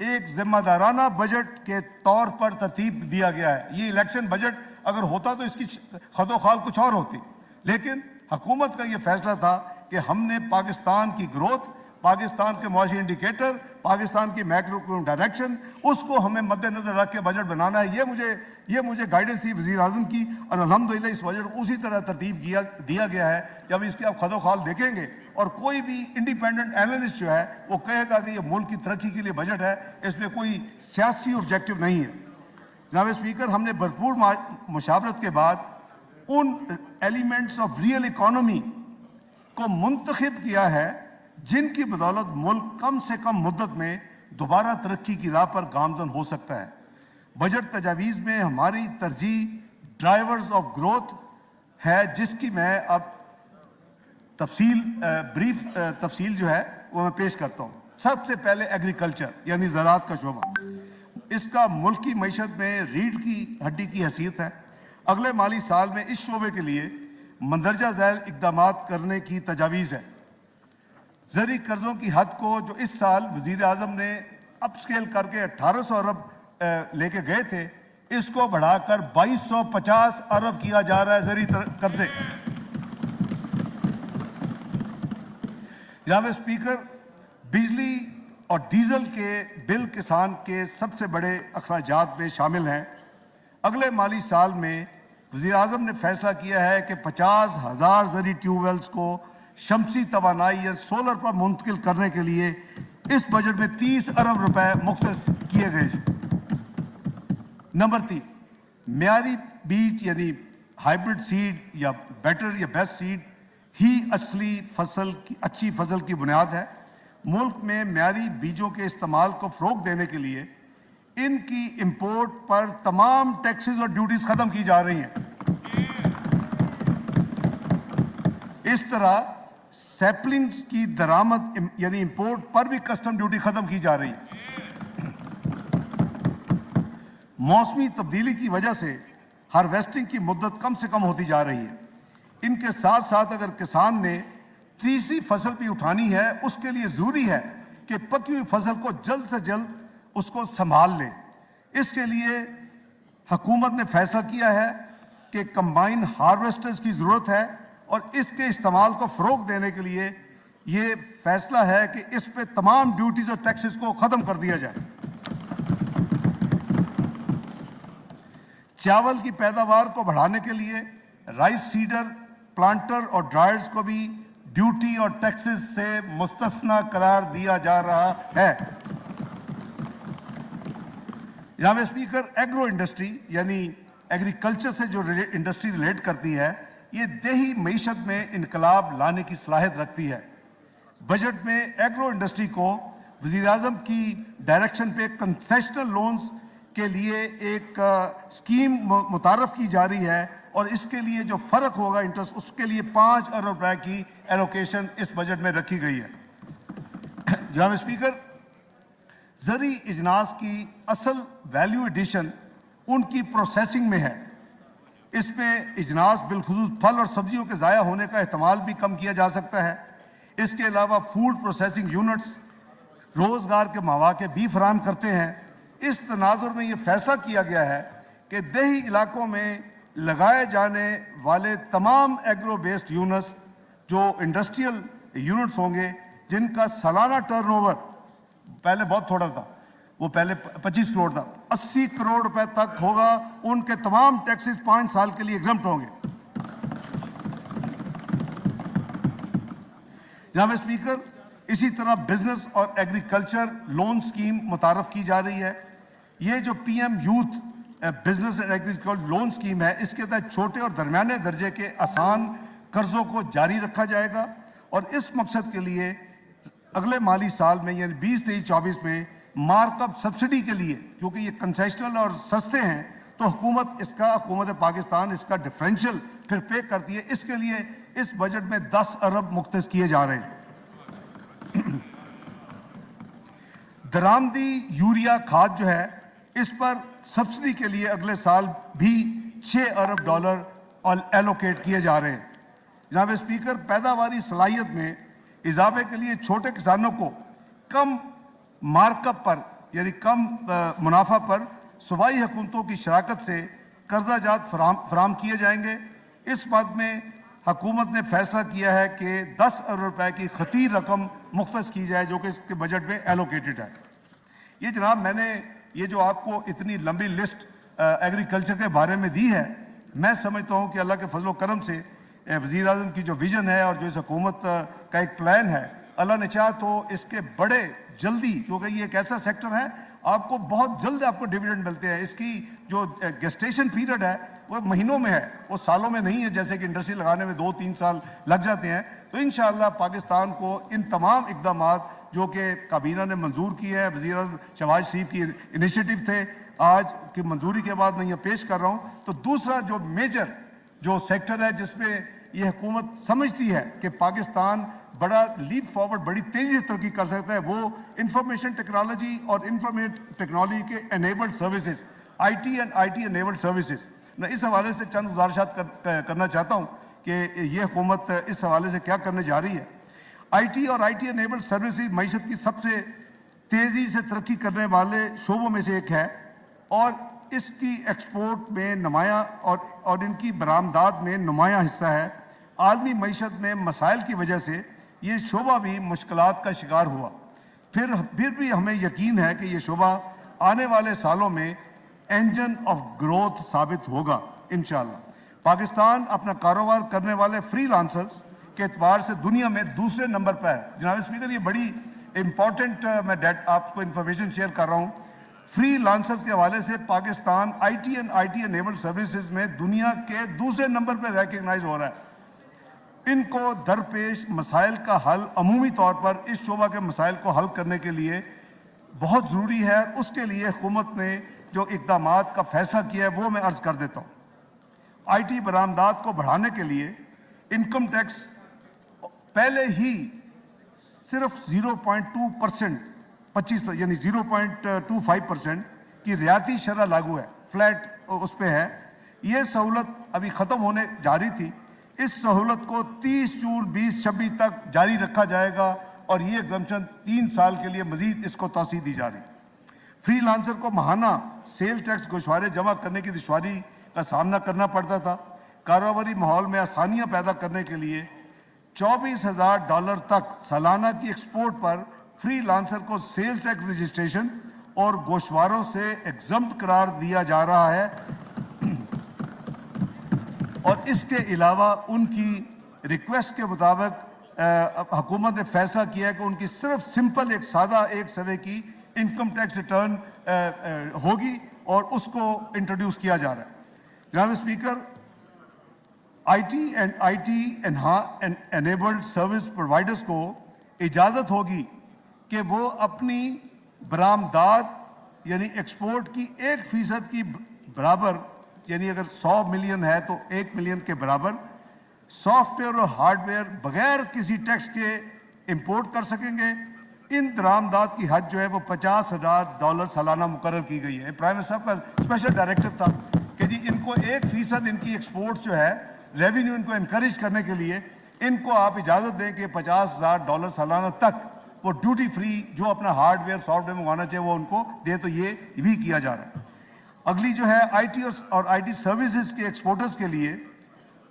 एक जिम्मेदाराना बजट के तौर पर तरतीब दिया गया है। ये इलेक्शन बजट अगर होता तो इसकी खदोखाल कुछ और होती, लेकिन हुकूमत का ये फैसला था कि हमने पाकिस्तान की ग्रोथ, पाकिस्तान के मुआशी इंडिकेटर, पाकिस्तान की मैक्रो डायरेक्शन, उसको हमें मद्देनजर रख के बजट बनाना है। ये मुझे गाइडेंस थी वज़ीर आज़म की, और अल्हम्दुलिल्लाह इस बजट को उसी तरह तरतीब दिया गया है। जब इसके आप खदोखाल देखेंगे और कोई भी इंडिपेंडेंट एनालिस्ट जो है वो कहेगा कि ये मुल्क की तरक्की के लिए बजट है, इसमें कोई सियासी ऑब्जेक्टिव नहीं है। जनाब स्पीकर, हमने भरपूर मुशावरत के बाद उन एलिमेंट्स ऑफ रियल इकॉनमी को मुंतखब किया है जिनकी बदौलत मुल्क कम से कम मुद्दत में दोबारा तरक्की की राह पर गामजन हो सकता है। बजट तजावीज़ में हमारी तरजीह ड्राइवर्स ऑफ ग्रोथ है, जिसकी मैं अब ब्रीफ तफसील जो है वो मैं पेश करता हूँ। सबसे पहले एग्रीकल्चर यानी ज़राअत का शोबा, इसका मुल्क की मईशत में रीढ़ की हड्डी की हैसियत है। अगले माली साल में इस शोबे के लिए मंदरजा झैल इकदाम करने की तजावीज़ है। ज़री कर्ज़ों की हद को जो इस साल वज़ीर आज़म ने अपस्केल करके 1800 अरब लेके गए थे, इसको बढ़ाकर 2250 अरब किया जा रहा है ज़री कर्ज़े। जनाब स्पीकर, बिजली और डीजल के बिल किसान के सबसे बड़े अखराजात में शामिल हैं। अगले माली साल में वज़ीर आज़म ने फैसला किया है कि 50,000 ज़री ट्यूबवेल्स को शमसी तवानाई या सोलर पर मुंतकिल करने के लिए इस बजट में 30 अरब रुपए मुख्तस किए गए। नंबर 3, म्यारी बीज यानी हाइब्रिड सीड या बेटर या बेस्ट सीड ही अच्छी फसल की बुनियाद है। मुल्क में म्यारी बीजों के इस्तेमाल को फ़रोग देने के लिए इनकी इंपोर्ट पर तमाम टैक्सेस और ड्यूटीज खत्म की जा रही हैं। इस तरह सैपलिंग्स की दरामद यानी इंपोर्ट पर भी कस्टम ड्यूटी खत्म की जा रही है। मौसमी तब्दीली की वजह से हार्वेस्टिंग की मुद्दत कम से कम होती जा रही है। इनके साथ साथ अगर किसान ने तीसरी फसल भी उठानी है, उसके लिए जरूरी है कि पकी हुई फसल को जल्द से जल्द उसको संभाल ले। इसके लिए हुकूमत ने फैसला किया है कि कंबाइन हार्वेस्टर्स की ज़रूरत है और इसके इस्तेमाल को फ़रोग देने के लिए ये फैसला है कि इस पे तमाम ड्यूटीज और टैक्सेस को ख़त्म कर दिया जाए। चावल की पैदावार को बढ़ाने के लिए राइस सीडर, प्लांटर और ड्रायर्स को भी ड्यूटी और टैक्सेस से मुस्तस्ना करार दिया जा रहा है। जनाब स्पीकर, एग्रो इंडस्ट्री यानी एग्रीकल्चर से जो इंडस्ट्री रिलेट करती है, ये देही मईशत में इनकलाब लाने की सलाहियत रखती है। बजट में एग्रो इंडस्ट्री को वज़ीर आज़म की डायरेक्शन पे कंसेशनल लोन्स के लिए एक स्कीम मुतारफ़ की जा रही है और इसके लिए जो फ़र्क होगा इंटरेस्ट, उसके लिए 5 अरब रुपए की एलोकेशन इस बजट में रखी गई है। जनाब स्पीकर, ज़री इजनास की असल वैल्यू एडिशन उनकी प्रोसेसिंग में है। इसमें इजनास बिलखुसूस फल और सब्जियों के ज़ाया होने का एहतमाल भी कम किया जा सकता है। इसके अलावा फूड प्रोसेसिंग यूनिट्स रोज़गार के मौके भी फराहम करते हैं। इस तनाजुर में ये फैसला किया गया है कि देही इलाकों में लगाए जाने वाले तमाम एग्रो बेस्ड यूनिट्स जो इंडस्ट्रियल यूनिट्स होंगे, जिनका सालाना टर्नओवर पहले बहुत थोड़ा था, वो पहले 25 करोड़ था, 80 करोड़ रुपए तक होगा, उनके तमाम टैक्सेस 5 साल के लिए एग्जम्प्ट होंगे। जनाब स्पीकर, इसी तरह बिजनेस और एग्रीकल्चर लोन स्कीम मुतारफ़ की जा रही है। ये जो PM youth business and agriculture loan scheme है, इसके तहत छोटे और दरमियाने दर्जे के आसान कर्जों को जारी रखा जाएगा और इस मकसद के लिए अगले माली साल में यानी 2023-24 में मार्कअप सब्सिडी के लिए, क्योंकि ये कंसेशनल और सस्ते हैं, तो हुकूमत पाकिस्तान इसका डिफरेंशियल फिर पे करती है। इसके लिए इस बजट में 10 अरब मुख्तस किए जा रहे हैं। दरामदी यूरिया खाद जो है, इस पर सब्सिडी के लिए अगले साल भी 6 अरब डॉलर एलोकेट किए जा रहे हैं। जनाब स्पीकर, पैदावारी सलाहियत में इजाफे के लिए छोटे किसानों को कम मार्कअप पर यानी कम मुनाफा पर सूबाई हुकूमतों की शराकत से कर्जा जात फराम किए जाएंगे। इस बात में हुकूमत ने फैसला किया है कि 10 अरब रुपए की खतीर रकम मुख्तस की जाए जो कि इसके बजट में एलोकेटेड है। ये जनाब मैंने ये जो आपको इतनी लंबी लिस्ट एग्रीकल्चर के बारे में दी है, मैं समझता हूँ कि अल्लाह के फजल करम से वज़ीर आज़म की जो विजन है और जो इस हुकूमत का एक प्लान है, अल्लाह ने चाहा तो इसके बड़े जल्दी, क्योंकि ये एक ऐसा सेक्टर है आपको बहुत जल्द आपको डिविडेंड मिलते हैं। इसकी जो गेस्टेशन पीरियड है वो महीनों में है, वो सालों में नहीं है जैसे कि इंडस्ट्री लगाने में 2-3 साल लग जाते हैं। तो इंशाअल्लाह पाकिस्तान को इन तमाम इक़दामात जो कि काबीना ने मंजूर किए हैं, वज़ीर आज़म शहबाज शरीफ की इनिशिएटिव थे, आज की मंजूरी के बाद मैं ये पेश कर रहा हूँ। तो दूसरा जो मेजर जो सेक्टर है जिसमें ये हुकूमत समझती है कि पाकिस्तान बड़ा लीप फॉरवर्ड बड़ी तेजी से तरक्की कर सकता है, वो इंफॉर्मेशन टेक्नोलॉजी और इंफॉर्मेशन टेक्नोलॉजी के enabled services, IT and IT enabled services. मैं इस हवाले से चंद गुजारिशात करना चाहता हूँ कि ये हुकूमत इस हवाले से क्या करने जा रही है। आईटी और आईटी एनेबल्ड सर्विसेज मईशत की सबसे तेज़ी से तरक्की करने वाले शोबों में से एक है और इसकी एक्सपोर्ट में नुमायाँ और इनकी बरामदात में नुमायाँ हिस्सा है। आलमी मईशत में मसाइल की वजह से ये शोबा भी मुश्किलात का शिकार हुआ, फिर भी हमें यकीन है कि ये शोबा आने वाले सालों में इंजन ऑफ ग्रोथ साबित होगा इंशाअल्लाह। पाकिस्तान अपना कारोबार करने वाले फ्रीलांसर्स के एतबार से दुनिया में दूसरे नंबर पर है। जनाब स्पीकर, ये बड़ी इंपॉर्टेंट मैं आपको इंफॉर्मेशन शेयर कर रहा हूँ। फ्रीलांसर्स के हवाले से Pakistan IT and IT enabled services में दुनिया के दूसरे नंबर पर रिकग्नाइज हो रहा है। इनको दरपेश मसाइल का हल अमूमी तौर पर इस शोबा के मसाइल को हल करने के लिए बहुत ज़रूरी है। उसके लिए हुकूमत ने जो इक़दामात का फैसला किया है वो मैं अर्ज़ कर देता हूँ। आईटी बरामदात को बढ़ाने के लिए इनकम टैक्स पहले ही सिर्फ 0.2% 25 यानी 0.25% की रियाती शरह लागू है, फ्लैट उस पर है। ये सहूलत अभी ख़त्म होने जा रही थी, इस सहूलत को 30 जून 2026 तक जारी रखा जाएगा और ये एग्जम्पशन 3 साल के लिए मजीद इसको तौसीह दी जा रही है। फ्रीलांसर को माहाना सेल टैक्स गोशवारे जमा करने की दुश्वारी का सामना करना पड़ता था। कारोबारी माहौल में आसानियां पैदा करने के लिए $24,000 तक सालाना की एक्सपोर्ट पर फ्रीलांसर को सेल टैक्स रजिस्ट्रेशन और गोशवारों से एग्जम्प्ट करार दिया जा रहा है और इसके अलावा उनकी रिक्वेस्ट के मुताबिक हुकूमत ने फैसला किया है कि उनकी सिर्फ सिंपल एक सादा एक सवे की इनकम टैक्स रिटर्न होगी और उसको इंट्रोड्यूस किया जा रहा है। जनाब speaker, IT enabled service providers को इजाज़त होगी कि वो अपनी बरामदात यानी एक्सपोर्ट की 1% की बराबर, यानी अगर 100 मिलियन है तो 1 मिलियन के बराबर सॉफ्टवेयर और हार्डवेयर बगैर किसी टैक्स के इंपोर्ट कर सकेंगे। इन दरामदात की हद जो है वो $50,000 सालाना मुकर्रर की गई है। प्राइम मिनिस्टर साहब का स्पेशल डायरेक्टिव था कि जी इनको 1% इनकी एक्सपोर्ट जो है रेवेन्यू इनको इनकरेज करने के लिए इनको आप इजाज़त दें कि $50,000 सालाना तक वो ड्यूटी फ्री जो अपना हार्डवेयर सॉफ्टवेयर मंगवाना चाहिए वो उनको दे, तो ये भी किया जा रहा है। अगली जो है आईटी और आईटी सर्विसेज के एक्सपोर्टर्स के लिए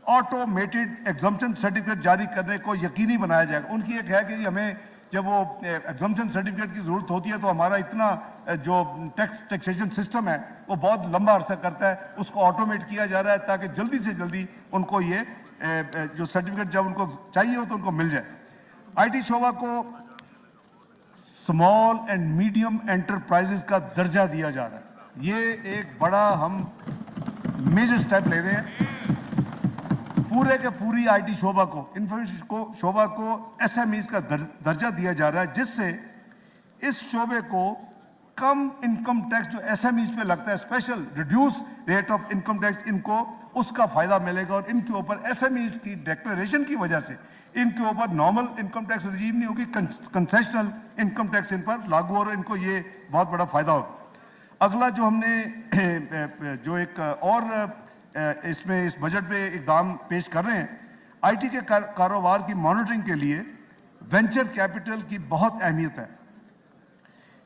ऑटोमेटेड एग्जम्पशन सर्टिफिकेट जारी करने को यकीनी बनाया जाएगा। उनकी एक है कि हमें जब वो एग्जम्पशन सर्टिफिकेट की ज़रूरत होती है तो हमारा इतना जो टैक्सेशन सिस्टम है वो बहुत लंबा अरसा करता है, उसको ऑटोमेट किया जा रहा है ताकि जल्दी से जल्दी उनको ये जो सर्टिफिकेट जब उनको चाहिए हो तो उनको मिल जाए। आईटी शोबा को स्मॉल एंड मीडियम एंटरप्राइजेस का दर्जा दिया जा रहा है। ये एक बड़ा हम मेजर स्टेप ले रहे हैं। पूरे के पूरी आईटी शोबा को, इंफॉर्मेशन शोबा को एसएमईज का दर्जा दिया जा रहा है, जिससे इस शोबे को कम इनकम टैक्स जो एसएमईज पे लगता है, special reduce rate of income tax, इनको उसका फायदा मिलेगा और इनके ऊपर एसएमईज की डिक्लेरेशन की वजह से इनके ऊपर नॉर्मल इनकम टैक्स रजीम नहीं होगी, कंसेशनल इनकम टैक्स इन पर लागू और इनको ये बहुत बड़ा फायदा होगा। अगला जो हमने जो एक और इसमें इस बजट में इकदाम पेश कर रहे हैं, आईटी के कारोबार की मॉनिटरिंग के लिए वेंचर कैपिटल की बहुत अहमियत है।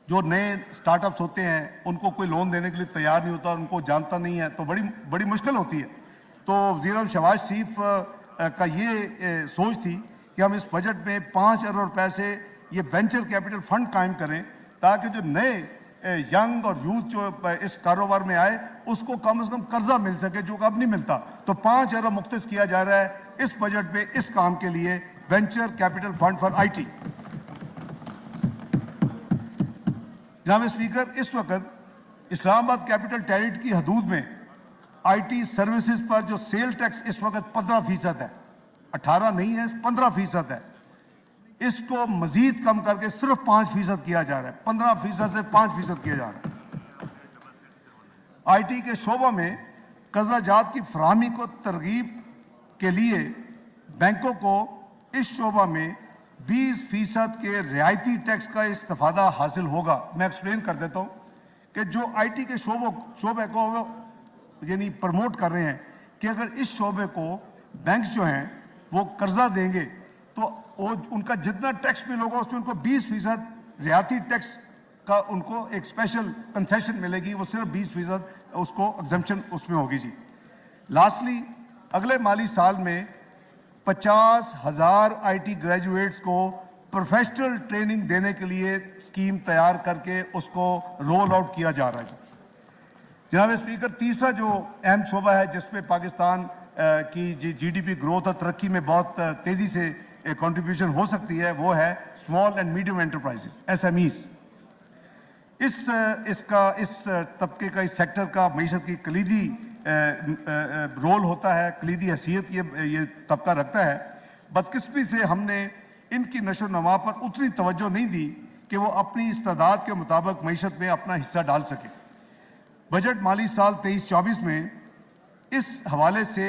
जो नए स्टार्टअप्स होते हैं उनको कोई लोन देने के लिए तैयार नहीं होता, उनको जानता नहीं है, तो बड़ी मुश्किल होती है। तो वज़ीर-ए-आज़म शहबाज शरीफ का ये सोच थी कि हम इस बजट में 5 अरब रुपए से ये वेंचर कैपिटल फंड कायम करें, ताकि जो नए यंग और यूथ जो इस कारोबार में आए उसको कम से कम कर्जा मिल सके, जो अब नहीं मिलता। तो 5 अरब मुख्तस किया जा रहा है इस बजट में इस काम के लिए, venture capital fund for IT। जनाब स्पीकर, इस वक्त इस्लामाबाद कैपिटल टेरिटरी की हदूद में IT सर्विसेज पर जो सेल टैक्स इस वक्त 15% है, 18 नहीं है, 15% है, इसको मजीद कम करके सिर्फ 5% किया जा रहा है। 15% से 5% किया जा रहा है। IT के शोबा में कर्जाजात की फराहमी को तरगीब के लिए बैंकों को इस शोबा में 20% के रियायती टैक्स का इस्तेफादा हासिल होगा। मैं एक्सप्लेन कर देता हूँ कि जो IT के शोबे को यानी प्रमोट कर रहे हैं कि अगर इस शोबे को बैंक जो हैं वो कर्जा देंगे तो वो उनका जितना टैक्स बिल होगा उसमें उनको 20% रियायती टैक्स का उनको एक स्पेशल कंसेशन मिलेगी, वो सिर्फ 20% उसको एग्जम्पशन उसमें होगी जी। लास्टली, अगले माली साल में 50,000 IT ग्रेजुएट्स को प्रोफेशनल ट्रेनिंग देने के लिए स्कीम तैयार करके उसको रोल आउट किया जा रहा है। जनाब स्पीकर, तीसरा जो अहम शोबा है जिसमें पाकिस्तान की GDP ग्रोथ और तरक्की में बहुत तेज़ी से कंट्रीब्यूशन हो सकती है, वो है small and medium enterprises, SMEs। इस तबके का, इस सेक्टर का मईशत की कलीदी रोल होता है, कलीदी हैसियत ये तबका रखता है। बदकिस्मती से हमने इनकी नशो नमा पर उतनी तवज्जो नहीं दी कि वो अपनी इस्तादाद के मुताबिक मईशत में अपना हिस्सा डाल सके। बजट माली साल 23-24 में इस हवाले से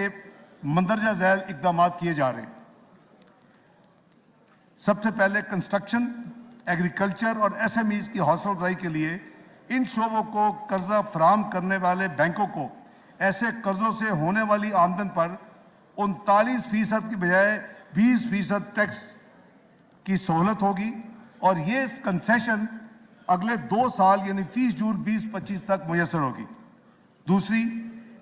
मंदरजा झैल इकदाम किए जा रहे हैं। सबसे पहले कंस्ट्रक्शन, एग्रीकल्चर और SMEs की हौसला अफजाई के लिए इन शोबों को कर्जा फराम करने वाले बैंकों को ऐसे कर्जों से होने वाली आमदन पर 39% की बजाय 20% टैक्स की सहूलत होगी और ये कंसेशन अगले 2 साल यानी 30 जून 2025 तक मुयसर होगी। दूसरी,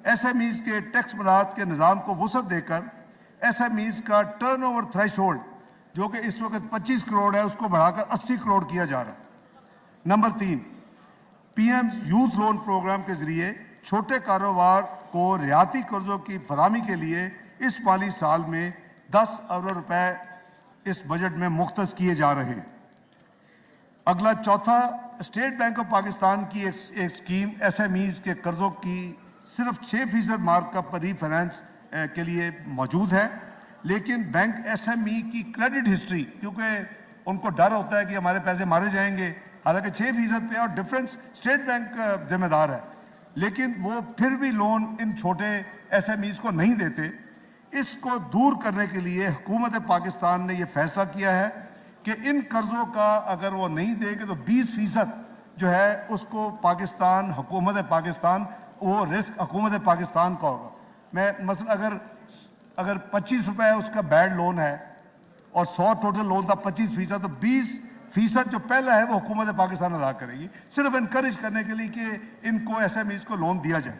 SMEs के टैक्स बरात के निज़ाम को वसअत देकर SMEs का टर्नओवर थ्रेशोल्ड जो कि इस वक्त 25 करोड़ है उसको बढ़ाकर 80 करोड़ किया जा रहा है। Number 3, PM youth loan programme के जरिए छोटे कारोबार को रियाती कर्जों की फराहमी के लिए इस माली साल में 10 अरब रुपए इस बजट में मुख्तस किए जा रहे हैं। अगला चौथा, स्टेट बैंक ऑफ पाकिस्तान की एक स्कीम SMEs के कर्जों की सिर्फ 6% मार्क का पर फाइनेंस के लिए मौजूद है, लेकिन बैंक SME की क्रेडिट हिस्ट्री, क्योंकि उनको डर होता है कि हमारे पैसे मारे जाएंगे, हालांकि 6% पे और डिफरेंस स्टेट बैंक जिम्मेदार है, लेकिन वो फिर भी लोन इन छोटे SMEs को नहीं देते। इसको दूर करने के लिए हुकूमत पाकिस्तान ने यह फैसला किया है कि इन कर्जों का अगर वो नहीं देंगे तो 20% जो है उसको पाकिस्तान, हुकूमत पाकिस्तान, वो रिस्क हुकूमत पाकिस्तान का होगा। मैं मसला अगर 25 रुपए उसका बैड लोन है और 100 टोटल लोन था 25%, तो 20% जो पहला है वो हुकूमत पाकिस्तान अदा करेगी, सिर्फ इनकरेज करने के लिए कि इनको SMEs को लोन दिया जाए।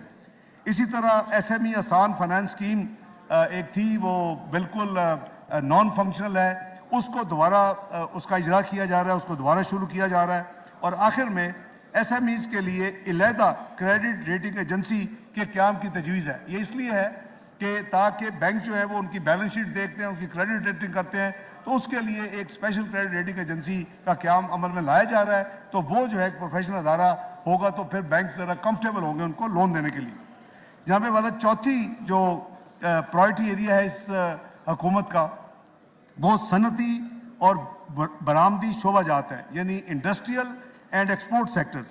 इसी तरह SME आसान फाइनेंस स्कीम एक थी, वो बिल्कुल नॉन फंक्शनल है, उसको दोबारा उसका इजरा किया जा रहा है, उसको दोबारा शुरू किया जा रहा है। और आखिर में SMEs के लिए अलहदा क्रेडिट रेटिंग एजेंसी के क़याम की तजवीज़ है। ये इसलिए है कि ताकि बैंक जो है वो उनकी बैलेंस शीट देखते हैं, उसकी क्रेडिट रेटिंग करते हैं, तो उसके लिए एक स्पेशल क्रेडिट रेटिंग एजेंसी का क़याम अमल में लाया जा रहा है। तो वो जो है प्रोफेशनल अदारा होगा, तो फिर बैंक ज़रा कंफर्टेबल होंगे उनको लोन देने के लिए। यहाँ पे वाला चौथी जो प्रायोरिटी एरिया है इस हुकूमत का, वो सनती और बरामदी शोबा जात है, यानी इंडस्ट्रियल एंड एक्सपोर्ट सेक्टर्स।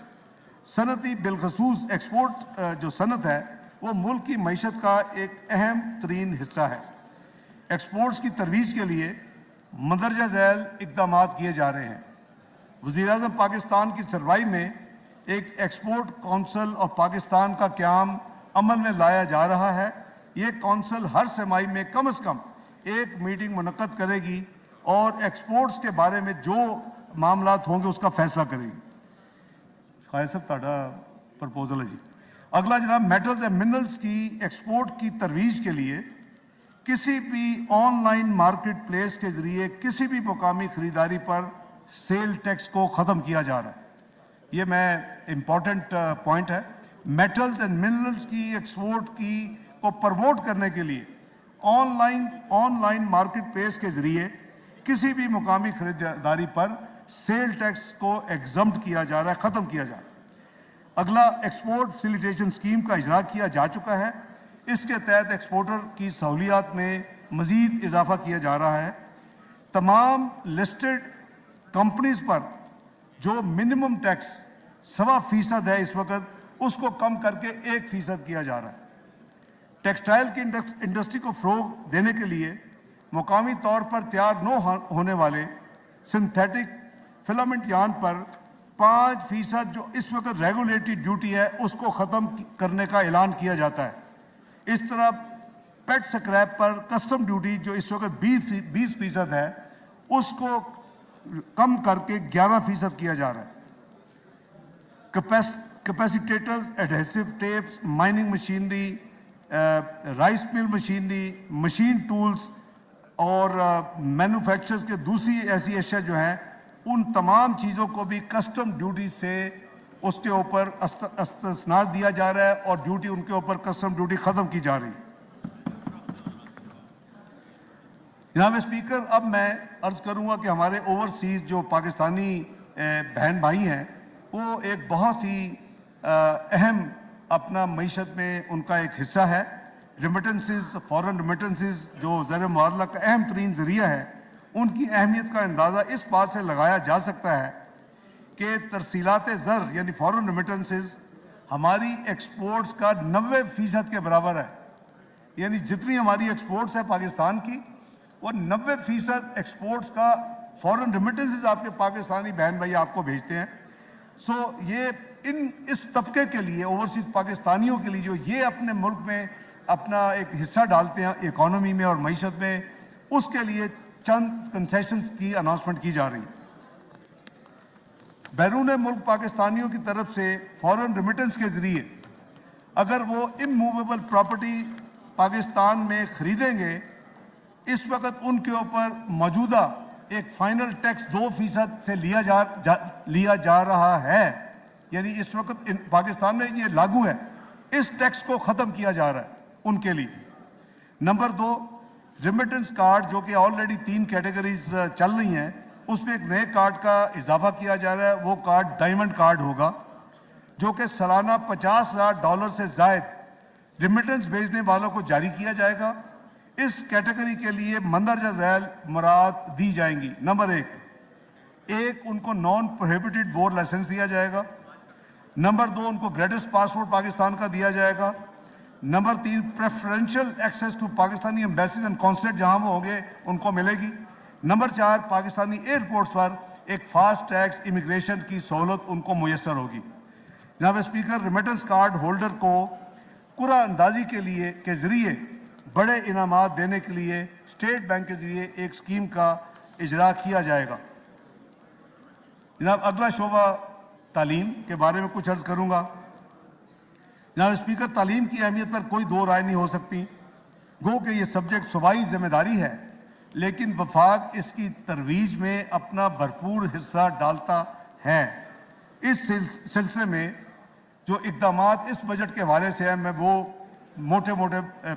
सनती बिलखसूस एक्सपोर्ट जो सनत है वो मुल्क की मईशत का एक अहम तरीन हिस्सा है। एक्सपोर्ट्स की तरवीज के लिए मंदरजा झैल इकदाम किए जा रहे हैं। वज़ीर-ए-आज़म पाकिस्तान की सरवाई में एक एक्सपोर्ट काउंसिल ऑफ पाकिस्तान का क़याम अमल में लाया जा रहा है। ये काउंसिल हर समाई में कम से कम एक मीटिंग मुनक्कद करेगी और एक्सपोर्ट्स के बारे में जो मामलात होंगे उसका फैसला करेगी। फायद साहब ਤੁਹਾਡਾ प्रपोजल है जी। अगला जनाब, मेटल्स एंड मिनरल्स की एक्सपोर्ट की तरवीज के लिए किसी भी ऑनलाइन मार्केट प्लेस के जरिए किसी भी मुकामी खरीदारी पर सेल टैक्स को ख़त्म किया जा रहा है। ये मैं इम्पॉर्टेंट पॉइंट है। मेटल्स एंड मिनरल्स की एक्सपोर्ट की को प्रमोट करने के लिए ऑनलाइन मार्केट प्लेस के जरिए किसी भी मुकामी खरीदारी पर सेल टैक्स को एग्जम्प्ट किया जा रहा है, ख़त्म किया जा रहा है। अगला, एक्सपोर्ट फैसिलिटेशन स्कीम का इजरा किया जा चुका है। इसके तहत एक्सपोर्टर की सहूलियात में मज़ीद इजाफा किया जा रहा है। तमाम लिस्टेड कंपनीज पर जो मिनिमम टैक्स 1.25% है इस वक्त, उसको कम करके 1% किया जा रहा है। टेक्सटाइल की इंडस्ट्री को फ़रोग देने के लिए मुकामी तौर पर तैयार न होने वाले सिंथेटिक फिलामेंट यार्न पर 5% जो इस वक्त रेगुलेटरी ड्यूटी है उसको ख़त्म करने का ऐलान किया जाता है। इस तरह पेट स्क्रैप पर कस्टम ड्यूटी जो इस वक्त 20% है उसको कम करके 11% किया जा रहा है। Capacitors, adhesive tapes, mining machinery, rice mill machinery, machine tools और मैन्युफैक्चरर्स के दूसरी ऐसी अशिया जो हैं, उन तमाम चीज़ों को भी कस्टम ड्यूटी से उसके ऊपर इस्तिस्नात दिया जा रहा है और ड्यूटी उनके ऊपर कस्टम ड्यूटी ख़त्म की जा रही है। जनाब स्पीकर, अब मैं अर्ज़ करूँगा कि हमारे ओवरसीज़ जो पाकिस्तानी बहन भाई हैं, वो एक बहुत ही अहम अपना मईशत में उनका एक हिस्सा है। रेमिटेंसेस, फॉरेन रेमिटेंसेस जो ज़र मुआवजा का अहम तरीन ज़रिया है, उनकी अहमियत का अंदाज़ा इस बात से लगाया जा सकता है कि तरसीलात ज़र यानी फॉरेन रेमिटेंसेस हमारी एक्सपोर्ट्स का 90% के बराबर है। यानी जितनी हमारी एक्सपोर्ट्स है पाकिस्तान की, वो 90% एक्सपोर्ट्स का फॉरेन रेमिटेंसेस आपके पाकिस्तानी बहन भाई आपको भेजते हैं। ये इस तबके के लिए, ओवरसीज़ पाकिस्तानियों के लिए जो ये अपने मुल्क में अपना एक हिस्सा डालते हैं इकॉनमी में और मईशत में, उसके लिए चंद कंसेशंस की अनाउंसमेंट की जा रही है। बैरून मुल्क पाकिस्तानियों की तरफ से फॉरेन रेमिटेंस के जरिए अगर वो इमूवेबल प्रॉपर्टी पाकिस्तान में खरीदेंगे, इस वक्त उनके ऊपर मौजूदा एक फाइनल टैक्स 2% से लिया जा रहा है। यानी इस वक्त पाकिस्तान में ये लागू है। इस टैक्स को ख़त्म किया जा रहा है उनके लिए। नंबर 2, रेमिटेंस कार्ड जो कि ऑलरेडी 3 कैटेगरीज चल रही हैं, उसमें एक नए कार्ड का इजाफा किया जा रहा है। वो कार्ड डायमंड कार्ड होगा जो कि सालाना $50,000 से ज़ायद रेमिटेंस भेजने वालों को जारी किया जाएगा। इस कैटेगरी के लिए मंदरजा झैल मुराद दी जाएंगी। नंबर 1, उनको नॉन प्रोहिबिटेड बोर लाइसेंस दिया जाएगा। नंबर 2, उनको ग्रेटेस्ट पासपोर्ट पाकिस्तान का दिया जाएगा। Number 3, preferential access to Pakistani embassies and consulate जहां वो होंगे उनको मिलेगी। नंबर 4, पाकिस्तानी एयरपोर्ट्स पर एक फास्ट ट्रैक इमिग्रेशन की सहूलत उनको मुयसर होगी। जनाब स्पीकर, रेमिटेंस कार्ड होल्डर को कुरा अंदाजी के जरिए बड़े इनामात देने के लिए स्टेट बैंक के जरिए एक स्कीम का इजरा किया जाएगा। जनाब अगला शोबा तालीम के बारे में कुछ अर्ज करूँगा। जनाब स्पीकर, तालीम की अहमियत पर कोई दो राय नहीं हो सकती। गो कि ये सब्जेक्ट सूबाई जिम्मेदारी है, लेकिन वफाक इसकी तरवीज में अपना भरपूर हिस्सा डालता है। इस सिलसिले में जो इक़दामात इस बजट के हवाले से है, मैं वो मोटे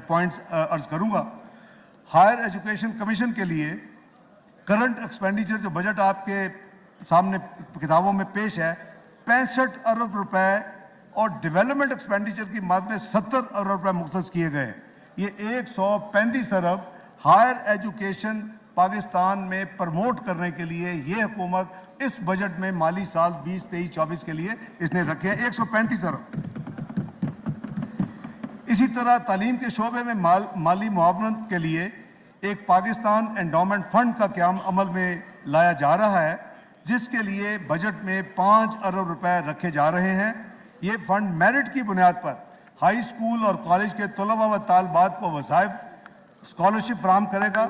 पॉइंट्स अर्ज करूँगा। हायर एजुकेशन कमीशन के लिए करंट एक्सपेंडिचर जो बजट आपके सामने किताबों में पेश है, 65 अरब रुपए और डेवलपमेंट एक्सपेंडिचर की मद में 70 अरब रुपए मुख्तस किए गए। ये 135 अरब हायर एजुकेशन पाकिस्तान में प्रमोट करने के लिए ये हुकूमत इस बजट में माली साल 2023-24 के लिए इसने रखे हैं 135 अरब। इसी तरह तालीम के शोबे में माली मुआवनत के लिए एक पाकिस्तान एंडोमेंट फंड का क़याम अमल में लाया जा रहा है, जिसके लिए बजट में 5 अरब रुपए रखे जा रहे हैं। ये फंड मेरिट की बुनियाद पर हाई स्कूल और कॉलेज के तलबा व तालबात को वज़ाइफ स्कॉलरशिप फराहम करेगा।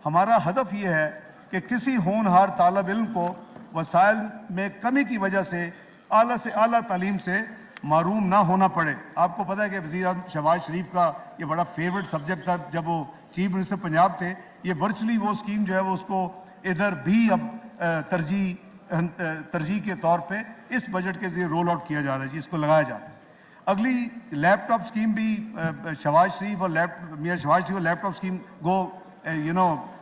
हमारा हदफ ये है कि किसी होनहार तालब इल्म को वसाइल में कमी की वजह से आला से आला तालीम से महरूम ना होना पड़े। आपको पता है कि वज़ीर आज़म शहबाज शरीफ का ये बड़ा फेवरेट सब्जेक्ट था जब वो चीफ मिनिस्टर पंजाब थे। ये वर्चुअली वो स्कीम जो है वो उसको इधर भी अब तरजीह के तौर पे इस बजट के जरिए रोल आउट किया जा रहा है जी, इसको लगाया जा रहा है। अगली लैपटॉप स्कीम भी शहबाज शरीफ और मियाँ शहबाज शरीफ और लैपटॉप स्कीम गो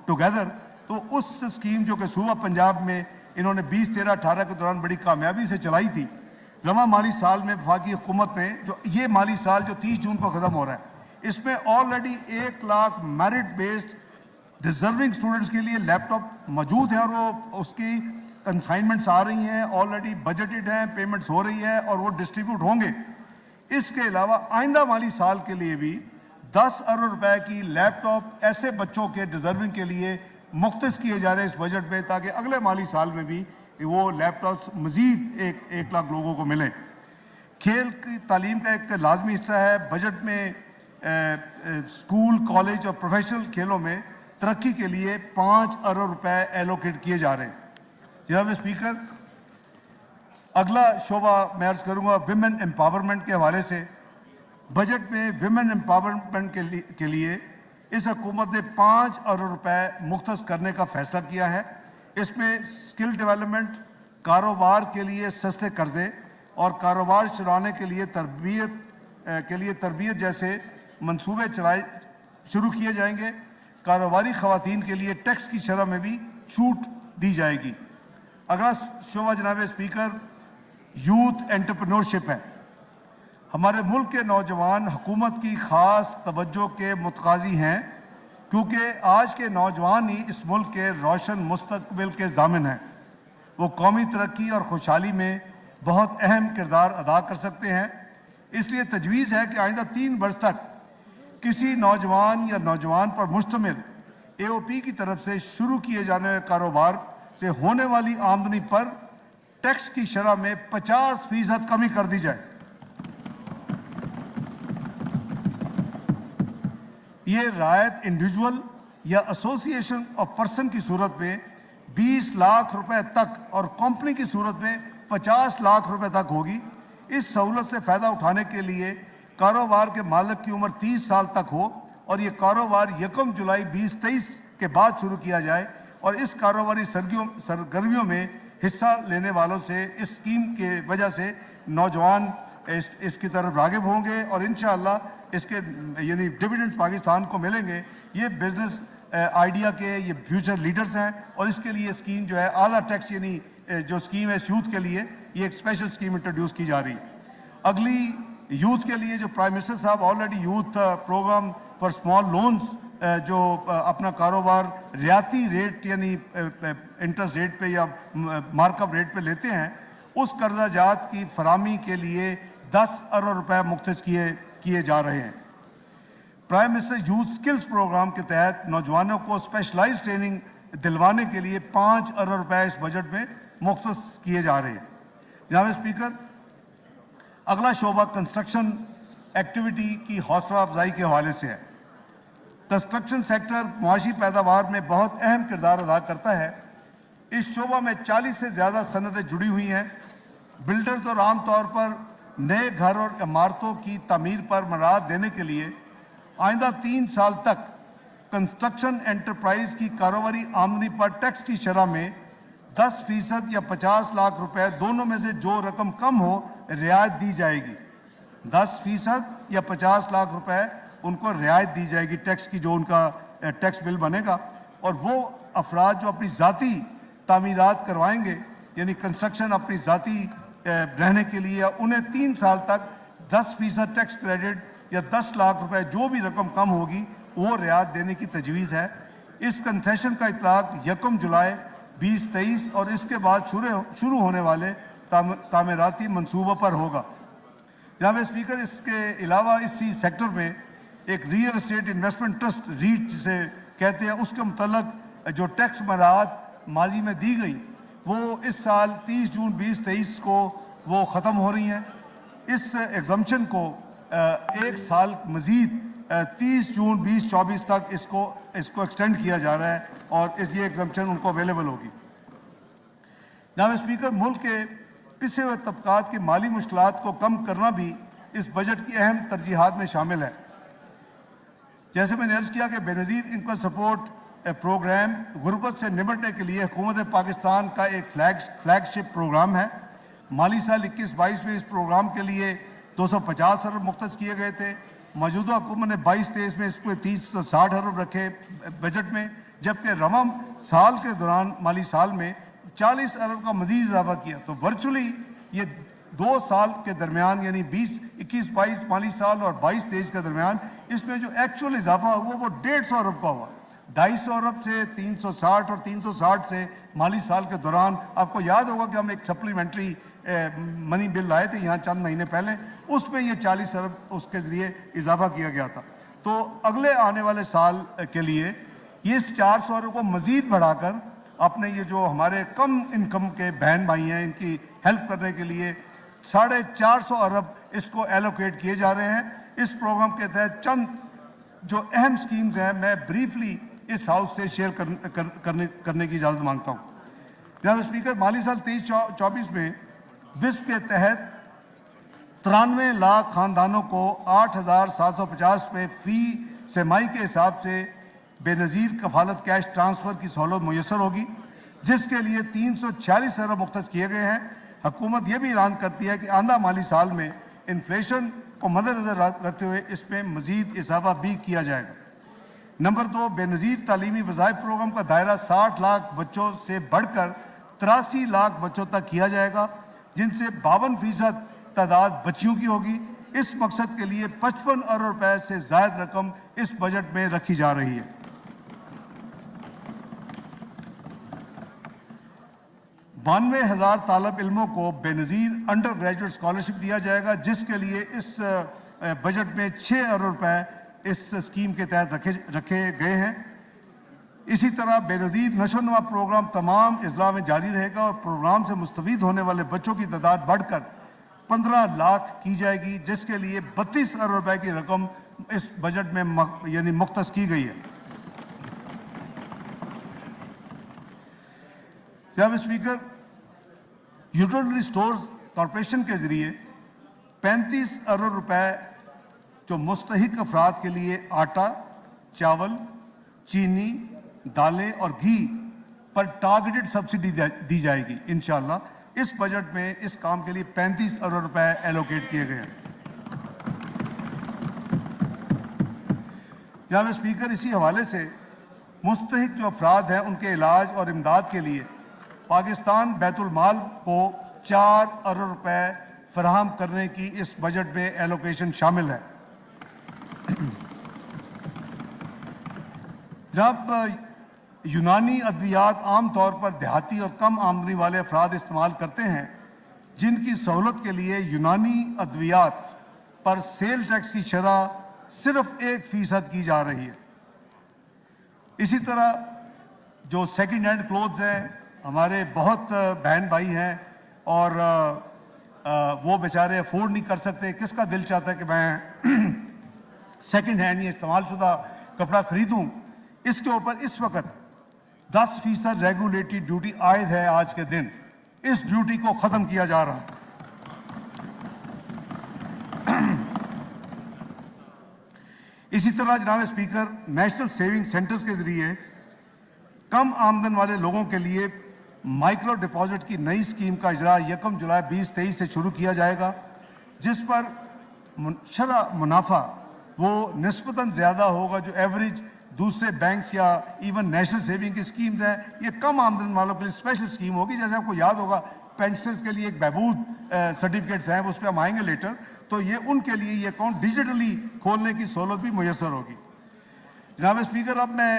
टुगेदर। तो उस स्कीम जो कि सूबा पंजाब में इन्होंने 20, 13, 18 के दौरान बड़ी कामयाबी से चलाई थी, रवा माली साल में वफाकी हुकूमत ने जो ये माली साल जो 30 जून को ख़त्म हो रहा है, इसमें already 1 lakh merit based deserving students के लिए लैपटॉप मौजूद है और वो उसकी कंसाइनमेंट्स आ रही हैं, ऑलरेडी बजटेड हैं, पेमेंट्स हो रही है और वो डिस्ट्रीब्यूट होंगे। इसके अलावा आइंदा माली साल के लिए भी 10 अरब रुपए की लैपटॉप ऐसे बच्चों के डिजर्विंग के लिए मुख्तस किए जा रहे हैं इस बजट में, ताकि अगले माली साल में भी वो लैपटॉप्स मजीद 1 लाख लोगों को मिले। खेल की तालीम का एक लाजमी हिस्सा है। बजट में स्कूल, कॉलेज और प्रोफेशनल खेलों में तरक्की के लिए 5 अरब रुपए एलोकेट किए जा रहे हैं। जनाब स्पीकर, अगला शोबा मैं अर्ज करूँगा विमेन एम्पावरमेंट के हवाले से। बजट में विमेन एम्पावरमेंट के लिए इस हुकूमत ने 5 अरब रुपए मुख्तस करने का फैसला किया है। इसमें स्किल डेवलपमेंट, कारोबार के लिए सस्ते कर्जे और कारोबार चलाने के लिए तरबियत जैसे मंसूबे शुरू किए जाएंगे। कारोबारी खवातीन के लिए टैक्स की शरह में भी छूट दी जाएगी। अगला शोबा जनाब स्पीकर यूथ एंटरप्रेन्योरशिप है। हमारे मुल्क के नौजवान हुकूमत की ख़ास तवज्जो के मुतकाज़ी हैं, क्योंकि आज के नौजवान ही इस मुल्क के रोशन मुस्तकबिल के ज़ामिन हैं। वो कौमी तरक्की और खुशहाली में बहुत अहम किरदार अदा कर सकते हैं। इसलिए तजवीज़ है कि आइंदा 3 वर्ष तक किसी नौजवान या नौजवान पर मुश्तमिल AOP की तरफ से शुरू किए जाने वाले कारोबार से होने वाली आमदनी पर टैक्स की शरह में 50% कमी कर दी जाए। ये रायत इंडिविजुअल या एसोसिएशन ऑफ पर्सन की सूरत में 20 लाख रुपए तक और कंपनी की सूरत में 50 लाख रुपए तक होगी। इस सहूलत से फ़ायदा उठाने के लिए कारोबार के मालिक की उम्र 30 साल तक हो और ये कारोबार 1 जुलाई 2023 के बाद शुरू किया जाए और इस कारोबारी सरगर्मियों में हिस्सा लेने वालों से इस स्कीम के वजह से नौजवान इसकी तरफ राग़िब होंगे और इंशाअल्लाह इसके यानी डिविडेंड पाकिस्तान को मिलेंगे। ये बिजनेस आइडिया के ये फ्यूचर लीडर्स हैं और इसके लिए स्कीम जो है आधा टैक्स यानी जो स्कीम है इस यूथ के लिए ये एक स्पेशल स्कीम इंट्रोड्यूस की जा रही है। अगली यूथ के लिए जो प्राइम मिनिस्टर साहब already youth programme for small loans जो अपना कारोबार रियाती रेट यानी इंटरेस्ट रेट पे या मार्कअप रेट पे लेते हैं, उस कर्जा जात की फरामी के लिए 10 अरब रुपए मुख्तस किए जा रहे हैं। Prime minister youth skills program के तहत नौजवानों को स्पेशलाइज्ड ट्रेनिंग दिलवाने के लिए 5 अरब रुपए इस बजट में मुख्तस किए जा रहे हैं। जनाब स्पीकर, अगला शोबा कंस्ट्रक्शन एक्टिविटी की हौसला अफजाई के हवाले से है। कंस्ट्रक्शन सेक्टर मुआशी पैदावार में बहुत अहम किरदार अदा करता है। इस शोबा में 40 से ज़्यादा सनतें जुड़ी हुई हैं। बिल्डर्स और आमतौर पर नए घर और इमारतों की तामीर पर मराहत देने के लिए आइंदा 3 साल तक कंस्ट्रक्शन एंटरप्राइज की कारोबारी आमदनी पर टैक्स की शरह में 10% या 50 लाख रुपए दोनों में से जो रकम कम हो रियायत दी जाएगी। 10% या 50 लाख रुपए उनको रियायत दी जाएगी टैक्स की, जो उनका टैक्स बिल बनेगा। और वो अफराद जो अपनी ज़ाती तामीरात करवाएंगे यानी कंस्ट्रक्शन अपनी ज़ाती रहने के लिए, उन्हें 3 साल तक 10% टैक्स क्रेडिट या 10 लाख रुपए जो भी रकम कम होगी वो रियायत देने की तजवीज़ है। इस कंसेशन का इतलाक 1 जुलाई 2023 और इसके बाद शुरू होने वाले तामीराती मनसूबों पर होगा। जनाब स्पीकर, इसके अलावा इसी सेक्टर में एक real estate investment trust REIT जिसे कहते हैं, उसके मुतल्लक जो टैक्स मराहत माजी में दी गई वो इस साल 30 जून 2023 को वो ख़त्म हो रही हैं। इस एग्जम्पशन को 1 साल मज़ीद 30 जून 2024 तक इसको एक्सटेंड किया जा रहा है और ये एग्जम्पशन उनको अवेलेबल होगी। जनाब स्पीकर, मुल्क के पिछड़े हुए तबकात की माली मुश्किलात को कम करना भी इस बजट की अहम तरजीहात में शामिल है। जैसे मैंने अर्ज किया कि बेनज़ीर इनकम सपोर्ट प्रोग्राम गुर्बत से निपटने के लिए हुकूमत पाकिस्तान का एक फ्लैगशिप प्रोग्राम है। माली साल 21-22 में इस प्रोग्राम के लिए 250 अरब मुख्तस किए गए थे। मौजूदा हुकूमत ने 22-23 में इसको 30 से 60 अरब रखे बजट में, जबकि रवा साल के दौरान माली साल में 40 अरब का मजीद इजाफा किया। तो वर्चुअली ये 2 साल के दरमियान यानी 21-22 माली साल और 22-23 के दरमियान इसमें जो एक्चुअल इजाफा हुआ वो 150 अरब का हुआ। 250 अरब से 360 और 360 से माली साल के दौरान आपको याद होगा कि हम एक सप्लीमेंट्री मनी बिल लाए थे यहाँ चंद महीने पहले, उसमें ये 40 अरब उसके ज़रिए इजाफा किया गया था। तो अगले आने वाले साल के लिए ये इस 400 अरब को मज़ीद बढ़ाकर अपने ये जो हमारे कम इनकम के बहन भाई हैं इनकी हेल्प करने के लिए 450 अरब इसको एलोकेट किए जा रहे हैं। इस प्रोग्राम के तहत चंद जो अहम स्कीम्स हैं मैं ब्रीफली इस हाउस से शेयर करने की इजाज़त मांगता हूँ। जनाब स्पीकर, माली साल 23-24 में विस्प के तहत 93 लाख खानदानों को 8,750 रुपये फ़ी सेमाई के हिसाब से बेनज़ीर कफालत कैश ट्रांसफ़र की सहूलत मुयसर होगी, जिसके लिए 346 अरब मुख्तस किए गए हैं। हुकूमत यह भी ऐलान करती है कि आंदा माली साल में इन्फ्लेशन को मद्देनज़र रखते हुए इसमें मज़ीद इजाफा भी किया जाएगा। नंबर 2, बेनज़ीर तालीमी वज़ाइफ प्रोग्राम का दायरा 60 लाख बच्चों से बढ़कर 83 लाख बच्चों तक किया जाएगा, जिनसे 52% तादाद बच्चियों की होगी। इस मकसद के लिए 55 अरब रुपए से ज़ायद रकम इस बजट में रखी जा रही है। 92,000 तालब इल्मों को बेनज़ीर अंडर ग्रेजुएट स्कॉलरशिप दिया जाएगा, जिसके लिए इस बजट में 6 अरब रुपए इस स्कीम के तहत रखे गए हैं। इसी तरह बेनज़ीर नशोनुमा प्रोग्राम तमाम अजला में जारी रहेगा और प्रोग्राम से मुस्तफ़ीद होने वाले बच्चों की तादाद बढ़कर 15 लाख की जाएगी, जिसके लिए 32 अरब रुपए की रकम इस बजट में यानी मुख्तस की गई है। जनाब स्पीकर, यूटिलिटी स्टोर्स कॉरपोरेशन के ज़रिए 35 अरब रुपए जो मुस्तहिक अफराद के लिए आटा, चावल, चीनी, दालें और घी पर टारगेटेड सब्सिडी दी जाएगी इंशाअल्लाह। इस बजट में इस काम के लिए 35 अरब रुपए एलोकेट किए गए हैं। जनाब स्पीकर, इसी हवाले से मुस्तहिक जो अफराद हैं उनके इलाज और इमदाद के लिए पाकिस्तान बैतुल माल को 4 अरब रुपए फराहम करने की इस बजट में एलोकेशन शामिल है। जब यूनानी अद्वियात आम तौर पर देहाती और कम आमदनी वाले अफराद इस्तेमाल करते हैं, जिनकी सहूलत के लिए यूनानी अद्वियात पर सेल टैक्स की शरह सिर्फ 1% की जा रही है। इसी तरह जो सेकंड हैंड क्लोथ्स हैं, हमारे बहुत बहन भाई हैं और वो बेचारे अफोर्ड नहीं कर सकते। किसका दिल चाहता है कि मैं सेकंड हैंड या इस्तेमाल शुदा कपड़ा खरीदूं? इसके ऊपर इस वक्त 10% रेगुलेटरी ड्यूटी आयद है। आज के दिन इस ड्यूटी को ख़त्म किया जा रहा है। इसी तरह जनाब स्पीकर, नेशनल सेविंग सेंटर्स के ज़रिए कम आमदन वाले लोगों के लिए माइक्रो डिपॉजिट की नई स्कीम का इजरा 1 जुलाई 2023 से शुरू किया जाएगा, जिस पर शरह मुनाफा वो निस्बतन ज़्यादा होगा जो एवरेज दूसरे बैंक या इवन नेशनल सेविंग की स्कीम्स हैं। ये कम आमदन वालों के लिए स्पेशल स्कीम होगी। जैसे आपको याद होगा पेंशनर्स के लिए एक बहबूद सर्टिफिकेट्स हैं, उस पर हम आएंगे लेटर, तो ये उनके लिए ये अकाउंट डिजिटली खोलने की सहूलत भी मुयसर होगी। जनाब स्पीकर, अब मैं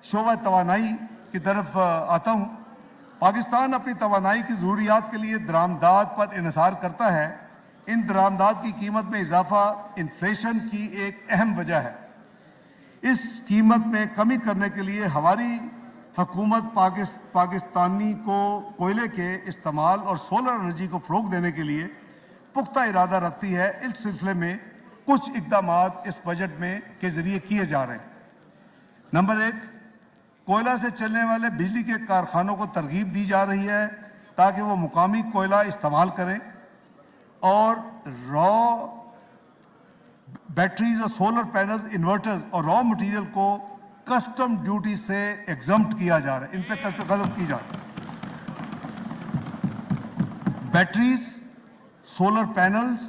शोबा तवानाई की तरफ आता हूँ। पाकिस्तान अपनी तवानाई की ज़रूरियात के लिए दरामदात पर इन्हिसार करता है। इन दरामदात की कीमत में इजाफा इन्फ्लेशन की एक अहम वजह है। इस कीमत में कमी करने के लिए हमारी हुकूमत पाकिस्तानी को कोयले के इस्तेमाल और सोलर एनर्जी को फ़रोग़ देने के लिए पुख्ता इरादा रखती है। इस सिलसिले में कुछ इक़दामात इस बजट में के ज़रिए किए जा रहे हैं। नंबर 1, कोयला से चलने वाले बिजली के कारखानों को तरगीब दी जा रही है ताकि वो मुकामी कोयला इस्तेमाल करें और रॉ बैटरीज और सोलर पैनल्स, इन्वर्टर्स और रॉ मटेरियल को कस्टम ड्यूटी से एग्जम्प्ट किया जा रहा है, इन पे कस्टम खत्म की जा रही है। बैटरीज, सोलर पैनल्स,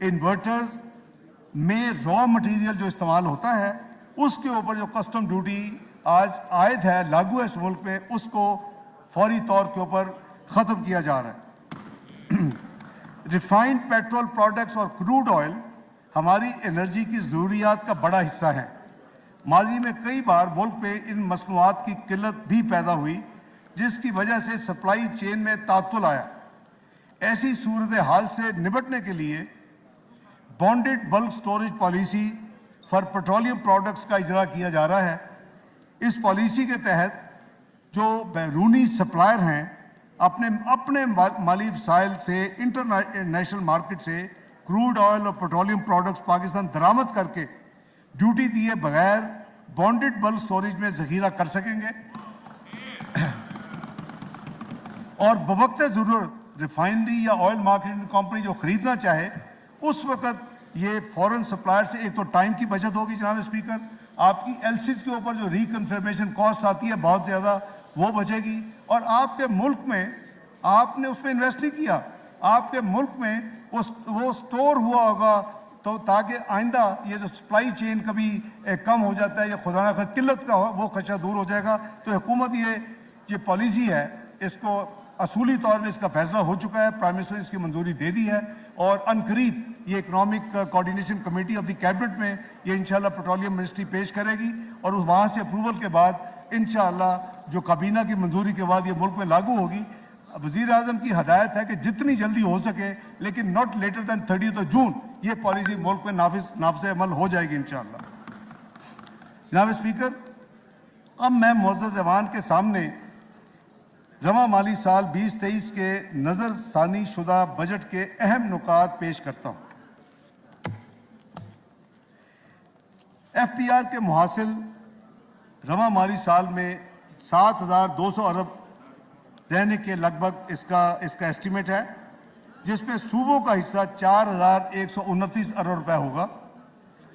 इन्वर्टर्स में रॉ मटेरियल जो इस्तेमाल होता है उसके ऊपर जो कस्टम ड्यूटी आज आयद है, लागू है इस मुल्क में, उसको फौरी तौर के ऊपर ख़त्म किया जा रहा है। रिफाइंड पेट्रोल प्रोडक्ट्स और क्रूड ऑयल हमारी एनर्जी की ज़रूरियात का बड़ा हिस्सा है। माजी में कई बार मुल्क में इन मसनूआत की किल्लत भी पैदा हुई, जिसकी वजह से सप्लाई चेन में तातुल आया। ऐसी सूरत हाल से निपटने के लिए bonded bulk storage policy for petroleum products का इजरा किया जा रहा है। इस पॉलिसी के तहत जो बैरूनी सप्लायर हैं अपने माली वसाइल से इंटरनेशनल मार्केट से क्रूड ऑयल और पेट्रोलियम प्रोडक्ट्स पाकिस्तान दरामद करके ड्यूटी दिए बगैर बॉन्डेड बल्क स्टोरेज में जखीरा कर सकेंगे और बवक्त ज़रूरत रिफाइनरी या ऑयल मार्केटिंग कंपनी जो खरीदना चाहे उस वक्त ये फॉरेन सप्लायर से एक तो टाइम की बचत होगी जनाब स्पीकर, आपकी एलसीज के ऊपर जो रिकन्फर्मेशन कॉस्ट आती है बहुत ज़्यादा वो बचेगी, और आपके मुल्क में आपने उसमें इन्वेस्ट नहीं किया, आपके मुल्क में वो स्टोर हुआ होगा, तो ताकि आइंदा ये जो सप्लाई चेन कभी कम हो जाता है या खुदा ना खास्ता किल्लत का हो वो खदशा दूर हो जाएगा। तो हुकूमत ये पॉलिसी है, इसको असूली तौर पर इसका फैसला हो चुका है, प्राइम मिनिस्टर ने इसकी मंजूरी दे दी है और अनकरीब ये economic coordination committee of the cabinet में ये इंशाल्लाह पेट्रोलियम मिनिस्ट्री पेश करेगी और वहाँ से अप्रूवल के बाद इंशाल्लाह जो काबीना की मंजूरी के बाद ये मुल्क में लागू होगी। वज़ीर आज़म की हदायत है कि जितनी जल्दी हो सके, लेकिन नॉट लेटर दैन 30 जून ये पॉलिसी मुल्क में नाफिज अमल हो जाएगी इंशाल्लाह। जनाब स्पीकर, अब मैं मुअज़्ज़ज़ ऐवान के सामने रवा माली साल 2023 के नज़रसानी शुदा बजट के अहम नुकात पेश करता हूँ। FPR के मुहासिल रवा माली साल में 7,200 अरब रहने के लगभग इसका एस्टीमेट है, जिसमें सूबों का हिस्सा 4,129 अरब रुपए होगा।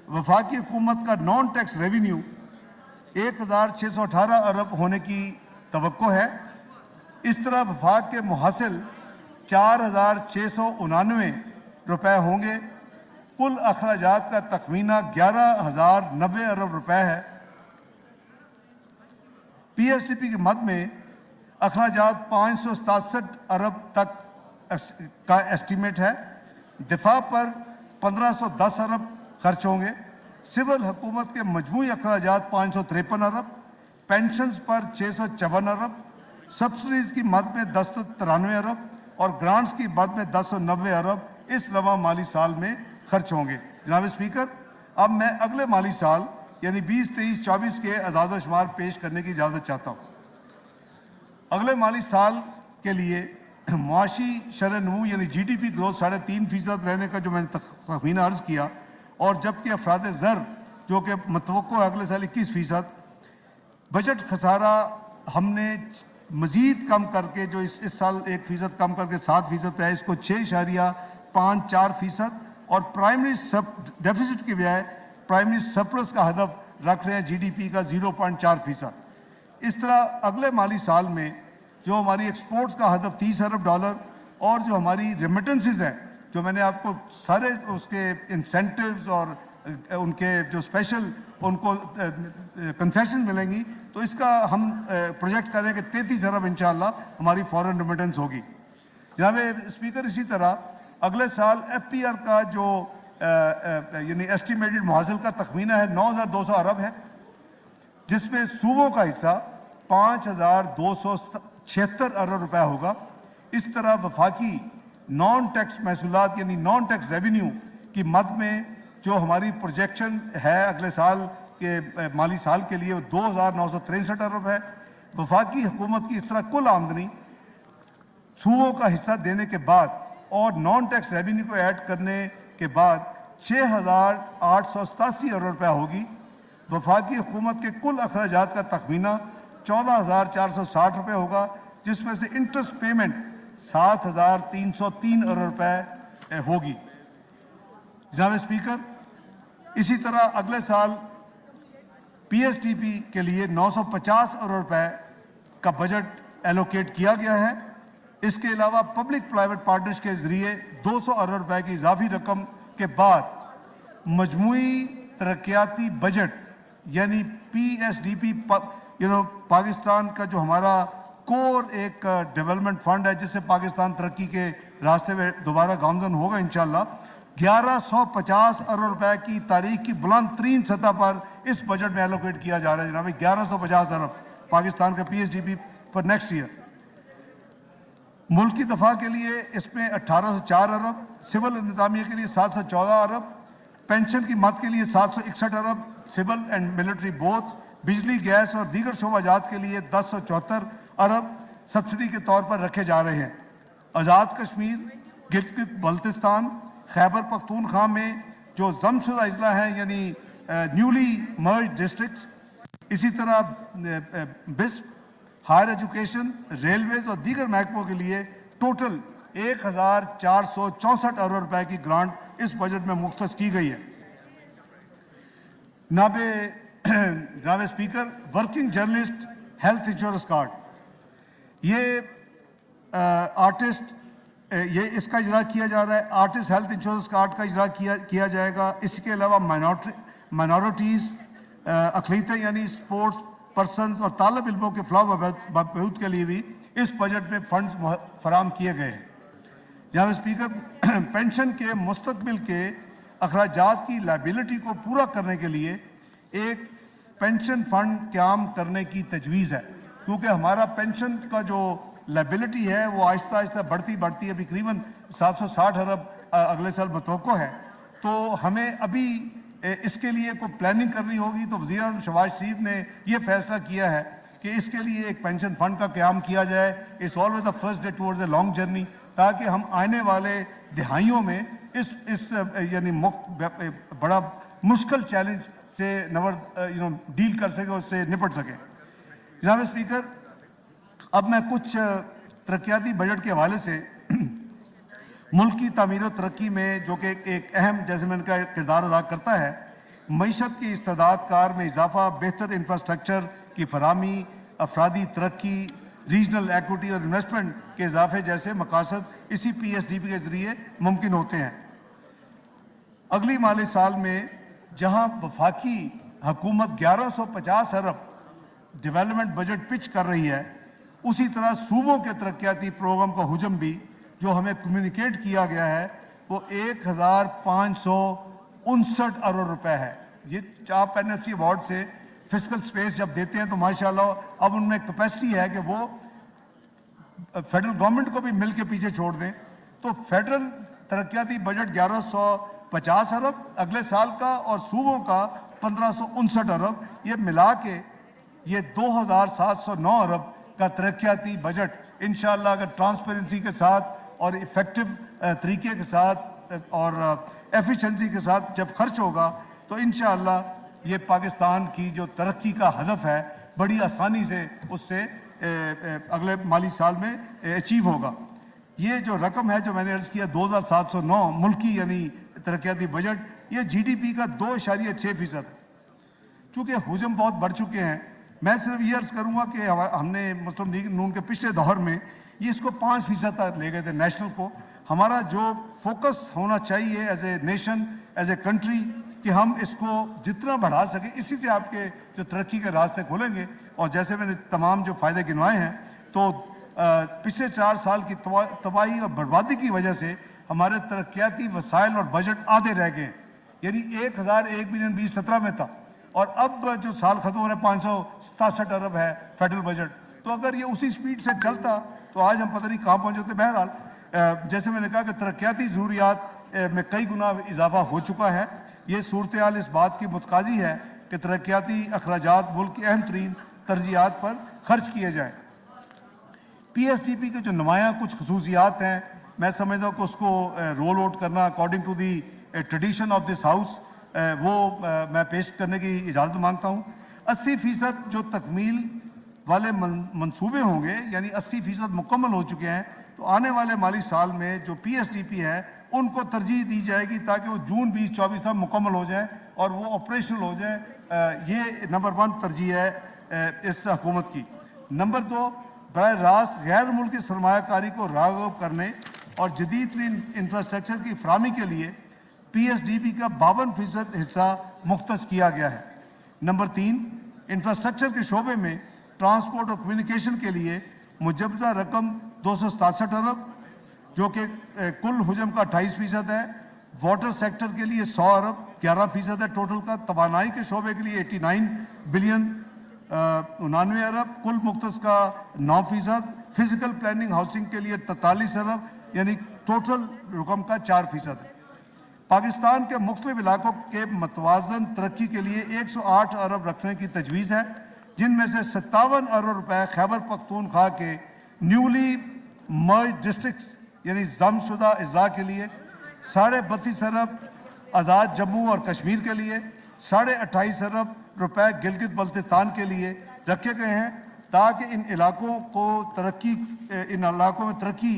वफाकी हुकूमत का नॉन टैक्स रेवेन्यू 1,618 अरब होने की तवक्को है। इस तरह वफाक के मुहासिल 4,699 रुपए होंगे। कुल अखराजात का तखमीना 11,090 अरब रुपए है। PSDP के मद में अखराजात 567 अरब तक का एस्टीमेट है। दिफा पर 1510 अरब खर्च होंगे। सिविल हुकूमत के मजमूई अखराजात 553 अरब, पेंशन्स पर 654 अरब, सब्सिडीज़ की मद में 1093 अरब और ग्रांट्स की मद में 1090 अरब इस रवा माली साल में खर्च होंगे। जनाब स्पीकर, अब मैं अगले माली साल यानी 2023-24 के अदाद शुमार पेश करने की इजाज़त चाहता हूँ। अगले माली साल के लिए मुआशी शरह नमू यानी GDP ग्रोथ 3.5% रहने का जो मैंने तखमीना अर्ज़ किया, और जबकि अफराद ज़र जो कि मतवक्को है अगले साल 21%। बजट खसारा हमने मज़ीद कम करके जो इस साल 1% कम करके 7% पे है, इसको 6.54% और प्राइमरी डेफिसिट की बजाय प्राइमरी सरप्लस का हदफ रख रहे हैं GDP का 0.4%। इस तरह अगले माली साल में जो हमारी एक्सपोर्ट्स का हदफ $30 अरब और जो हमारी रेमिटेंसेस हैं, जो मैंने आपको सारे उसके इंसेंटिव्स और उनके जो स्पेशल उनको कंसेशन मिलेंगी, तो इसका हम प्रोजेक्ट करें कि 33 अरब इंशाल्लाह हमारी फॉरेन रेमिटेंस होगी। जनाब स्पीकर, इसी तरह अगले साल FPR का जो यानी एस्टिमेटेड मुहासिल का तखमीना है 9,200 अरब है, जिसमें सूबों का हिस्सा 5,276 अरब रुपए होगा। इस तरह वफाकी नॉन टैक्स महसूलात यानी नॉन टैक्स रेवेन्यू की मद में जो हमारी प्रोजेक्शन है अगले साल के माली साल के लिए 2,963 अरब है। वफाकी हुकूमत की इस तरह कुल आमदनी सूबों का हिस्सा देने के बाद और नॉन टैक्स रेवेन्यू को ऐड करने के बाद 6,887 अरब रुपये होगी। वफाकी हुकूमत के कुल अखराजात का तखमीना 14,460 रुपये होगा, जिसमें से इंटरेस्ट पेमेंट 7,303 अरब रुपए होगी। जनाब स्पीकर, इसी तरह अगले साल पीएसटीपी के लिए 950 अरब रुपए का बजट एलोकेट किया गया है। इसके अलावा पब्लिक प्राइवेट पार्टनर्स के जरिए 200 अरब रुपए की इजाफी रकम के बाद मजमूई तरक्याती बजट यानी पीएसडीपी पाकिस्तान का जो हमारा कोर एक डेवलपमेंट फंड है जिससे पाकिस्तान तरक्की के रास्ते में दोबारा गामजन होगा इंशाल्लाह, 1150 अरब रुपए की तारीख की बुलंद तरीन सतह पर इस बजट में एलोकेट किया जा रहा है। जनाब 1150 अरब पाकिस्तान का पीएसडीपी फॉर नेक्स्ट ईयर। मुल्क की दफा के लिए इसमें 1804 अरब, सिविल इंतजामिया के लिए 714 अरब, पेंशन की मद के लिए 761 अरब, सिविल एंड मिलिट्री बोथ, बिजली गैस और दीगर शोबाजात के लिए 1074 अरब सब्सिडी के तौर पर रखे जा रहे हैं। आज़ाद कश्मीर, गिलगित बल्तिस्तान, खैबर पख्तूनख्वा में जो जमशुदा अजला हैं यानी न्यूली मर्ज डिस्ट्रिक्ट्स, इसी तरह बिस्प, हायर एजुकेशन, रेलवेज और दीगर महकमों के लिए टोटल 1464 अरब रुपए की ग्रांट इस बजट में मुख्तस की गई है। जनाब speaker, working journalist health insurance card, ये इसका इजरा किया जा रहा है। आर्टिस्ट हेल्थ इंश्योरेंस कार्ड का इजरा किया जाएगा। इसके अलावा माइनॉरिटीज़, अक़लियतें यानी स्पोर्ट्स पर्सनस और तालब इल्मों के फलाह बहबूद के लिए भी इस बजट में फंड्स फराम किए गए हैं। जनाब स्पीकर, पेंशन के मुस्तकबिल के अखराजात की लायबिलिटी को पूरा करने के लिए एक पेंशन फंड क़याम करने की तजवीज़ है, क्योंकि हमारा पेंशन का जो लायबिलिटी है वो आहिस्ता आहिस्ता बढ़ती अभी करीबन 760 अरब अगले साल मुतवक्को है। तो हमें अभी इसके लिए कोई प्लानिंग करनी होगी। तो वज़ीर आज़म शहबाज शरीफ ने यह फैसला किया है कि इसके लिए एक पेंशन फंड का क़याम किया जाए। It's always the first day towards a long journey, ताकि हम आने वाले दिहाइयों में इस यानी बड़ा मुश्किल चैलेंज से डील कर सके, उससे निपट सके। जनाब स्पीकर, अब मैं कुछ तरक्याती बजट के हवाले से मुल्क की तामीर और तरक्की में जो कि एक अहम, जैसे मैंने कहा, किरदार अदा करता है, मईशत की इस्तेदाद कार में इजाफा, बेहतर इंफ्रास्ट्रक्चर की फराहमी, अफरादी तरक्की, रीजनल एक्विटी और इन्वेस्टमेंट के इजाफे जैसे मकासद इसी पीएसडीपी के जरिए मुमकिन होते हैं। अगली माली साल में जहां वफाकी हुकूमत 1150 अरब डेवलपमेंट बजट पिच कर रही है, उसी तरह सूबों के तरक्याती प्रोग्राम का हुजम भी जो हमें कम्युनिकेट किया गया है वो 1559 अरब रुपए है। ये आप एनएफसी अवार्ड से फिस्कल स्पेस जब देते हैं तो माशाल्लाह अब उनमें कैपेसिटी है कि वो फेडरल गवर्नमेंट को भी मिल के पीछे छोड़ दें। तो फेडरल तरक्याती बजट 1150 अरब अगले साल का और सूबों का 1559 अरब, ये मिला के ये 2709 अरब का तरक्याती बजट इंशाअल्लाह अगर ट्रांसपेरेंसी के साथ और इफेक्टिव तरीके के साथ और एफिशिएंसी के साथ जब खर्च होगा तो इंशाअल्लाह ये पाकिस्तान की जो तरक्की का हदफ है बड़ी आसानी से उससे अगले माली साल में अचीव होगा। ये जो रकम है जो मैंने अर्ज़ किया 2709 मुल्की यानी तरक्याती बजट, ये जीडीपी का 2.6% है। चूँकि हुजम बहुत बढ़ चुके हैं, मैं सिर्फ ये अर्ज़ करूँगा कि हमने मुस्लिम लीग नून के पिछले दौर में ये इसको 5% तक ले गए थे नेशनल को। हमारा जो फोकस होना चाहिए as a nation, as a country, कि हम इसको जितना बढ़ा सके, इसी से आपके जो तरक्की के रास्ते खुलेंगे। और जैसे मैंने तमाम जो फ़ायदे गिनवाए हैं, तो पिछले 4 साल की तबाही और बर्बादी की वजह से हमारे तरक्याती वसाइल और बजट आधे रह गए। यानी 1001 बिलियन 2017 में था और अब जो साल खत्म हो रहा है 567 अरब है फेडरल बजट। तो अगर ये उसी स्पीड से चलता तो आज हम पता नहीं कहाँ पहुँचते। बहरहाल जैसे मैंने कहा कि तरक्याती ज़रूरियात में कई गुना इजाफा हो चुका है। ये सूरत हाल इस बात की मुतकाजी है कि तरक्याती अखराजात मुल्क की अहम तरीन तरजीहात पर खर्च किए जाएँ। पीएसडीपी के जो नुमायाँ कुछ खसूसियात हैं, मैं समझता हूँ कि उसको रोल आउट करना according to the tradition of this house, वो मैं पेश करने की इजाज़त मांगता हूँ। 80% जो तकमील वाले मंसूबे होंगे, यानी 80% मुकम्मल हो चुके हैं, तो तो आने वाले माली साल में जो PSDP है उनको तरजीह दी जाएगी ताकि वो जून 2024 तक मुकम्मल हो जाए और वो ऑपरेशनल हो जाए। ये नंबर 1 तरजीह है इस हुकूमत की। नंबर 2, बराह रास्त गैर मुल्की सरमायाकारी को राग़िब करने और जदीद इंफ्रास्ट्रक्चर की फराहमी के लिए PSDP का 52% हिस्सा मुख्तस किया गया है। नंबर 3, इंफ्रास्ट्रक्चर के शोबे में ट्रांसपोर्ट और कम्युनिकेशन के लिए मुजवजा रकम 267 अरब जो कि कुल हुजम का 28% है। वाटर सेक्टर के लिए 100 अरब 11% है टोटल का। तवानाई के शोबे के लिए 89 बिलियन 99 अरब कुल मुख्तस का 9%। फिजिकल प्लानिंग हाउसिंग के लिए 43 अरब यानी टोटल रकम का 4% है। पाकिस्तान के मुख्तलिफ इलाकों के मतवाजन तरक्की के लिए 108 अरब रखने की तजवीज़ है, जिनमें से 57 अरब रुपए खैबर पख्तूनख्वा के न्यूली मर्ज डिस्ट्रिक्ट्स यानी जमशुदा अजला के लिए, 32.5 अरब आज़ाद जम्मू और कश्मीर के लिए, 28.5 अरब रुपए गिलगित बल्तिस्तान के लिए रखे गए हैं ताकि इन इलाकों में तरक्की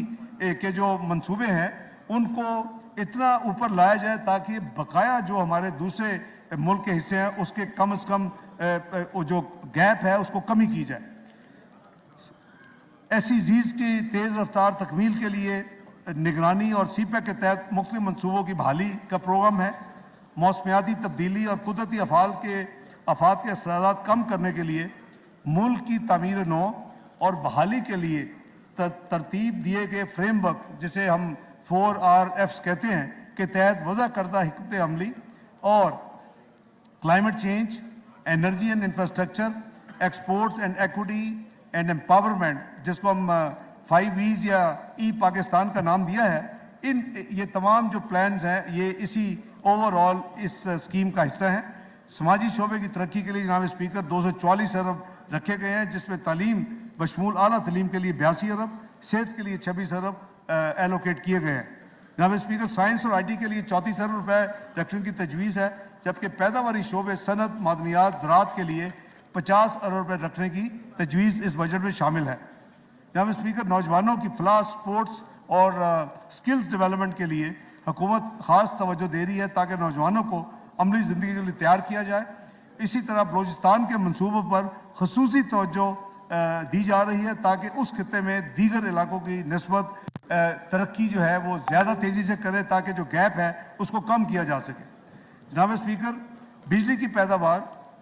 के जो मंसूबे हैं उनको इतना ऊपर लाया जाए ताकि बकाया जो हमारे दूसरे मुल्क के हिस्से हैं उसके कम से कम जो गैप है उसको कमी की जाए। SEZs की तेज़ रफ्तार तकमील के लिए निगरानी और CPEC के तहत मुख्तलिफ मनसूबों की बहाली का प्रोग्राम है। मौसमियाती तब्दीली और कुदरती आफात के असरात कम करने के लिए मुल्क की तामीर नौ और बहाली के लिए तरतीब दिए गए फ्रेमवर्क जिसे हम 4RFs कहते हैं के तहत वज़ा करदा हिकमत अमली और climate change, energy and infrastructure, exports and equity and empowerment जिसको हम 5 E's या पाकिस्तान का नाम दिया है, ये तमाम जो प्लान्स हैं ये इसी ओवरऑल इस स्कीम का हिस्सा हैं। समाजी शोबे की तरक्की के लिए जनाब स्पीकर 244 अरब रखे गए हैं, जिसमें तालीम बशमूल आला तालीम के लिए 82 अरब, सेहत के लिए 26 अरब एलोकेट किए गए हैं। जनाब स्पीकर साइंस और IT के लिए 34 अरब रुपए रखने की तजवीज़ है, जबकि पैदावारी शोबे सनत, मादनियात, ज़राअत के लिए 50 अरब रुपए रखने की तजवीज़ इस बजट में शामिल है। जनाब स्पीकर नौजवानों की फलाह, स्पोर्ट्स और स्किल्स डेवलपमेंट के लिए हुकूमत ख़ास तवज्जो दे रही है ताकि नौजवानों को अमली ज़िंदगी के लिए तैयार किया जाए। इसी तरह बलूचिस्तान के मनसूबों पर खसूसी तवज्जो दी जा रही है ताकि उस खित्ते में दीगर इलाकों की निस्बत तरक्की जो है वो ज़्यादा तेज़ी से करे ताकि जो गैप है उसको कम किया जा सके। जनाब स्पीकर बिजली की पैदावार,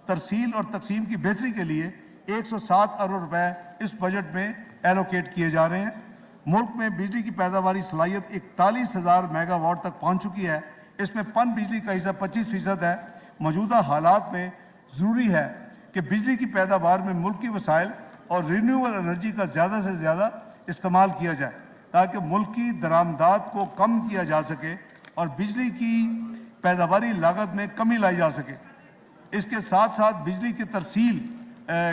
तरसील और तकसीम की बेहतरी के लिए 107 अरब रुपए इस बजट में एलोकेट किए जा रहे हैं। मुल्क में बिजली की पैदावारी सलाहियत 41,000 मेगावाट तक पहुँच चुकी है। इसमें पन बिजली का हिस्सा 25% है। मौजूदा हालात में ज़रूरी है कि बिजली की पैदावार में मुल्क की वसाइल और रिन्यूएबल एनर्जी का ज़्यादा से ज़्यादा इस्तेमाल किया जाए ताकि मुल्क की दरामदात को कम किया जा सके और बिजली की पैदावारी लागत में कमी लाई जा सके। इसके साथ साथ बिजली की तरसील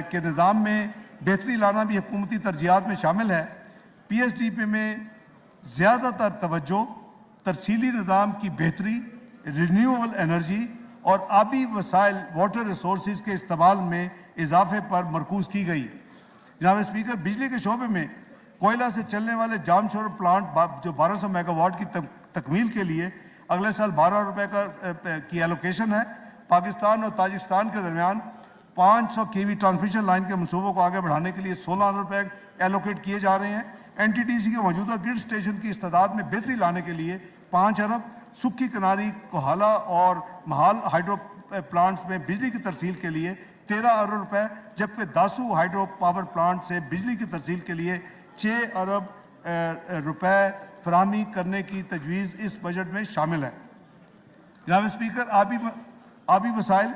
के निज़ाम में बेहतरी लाना भी हुकूमती तरजीहात में शामिल है। PSDP में ज़्यादातर तवज्जो तरसीली निज़ाम की बेहतरी, रिन्यूएबल एनर्जी और आबी वसाइल वाटर रिसोर्सेज के इस्तेमाल में इजाफे पर मरकूज़ की गई। जनाब स्पीकर बिजली के शोबे में कोयला से चलने वाले जामशोर प्लांट जो 1200 मेगावाट की तकमील के लिए अगले साल 12 रुपए की एलोकेशन है। पाकिस्तान और ताजिकिस्तान के दरमियान 500 kV ट्रांसमिशन लाइन के मनसूबों को आगे बढ़ाने के लिए 16 अरब रुपए एलोकेट किए जा रहे हैं। NTDC के मौजूदा ग्रिड स्टेशन की इस्तादाद में बेहतरी लाने के लिए 5 अरब, सुक्की किनारी, कोहाला और महाल हाइड्रो प्लांट्स में बिजली की तरसील के लिए 13 अरब रुपए, जबकि दासू हाइड्रो पावर प्लांट से बिजली की तरसील के लिए 6 अरब रुपए फराहमी करने की तजवीज़ इस बजट में शामिल है। जनाब स्पीकर आबी वसाइल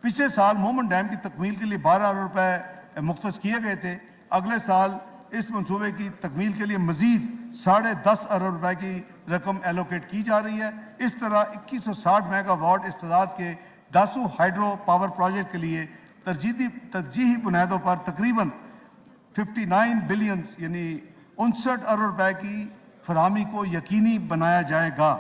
पिछले साल मोमन डैम की तकमील के लिए 12 अरब रुपए मुख्तस किए गए थे। अगले साल इस मनसूबे की तकमील के लिए मजीद 10.5 अरब रुपए की रकम एलोकेट की जा रही है। इस तरह 2160 मेगावाट इस्तेदाद के दासू हाइड्रो पावर प्रोजेक्ट के लिए तरजीही बुनियादों पर तकरीबन 59 बिलियन यानी 59 अरब रुपए की फराहमी को यकीनी बनाया जाएगा।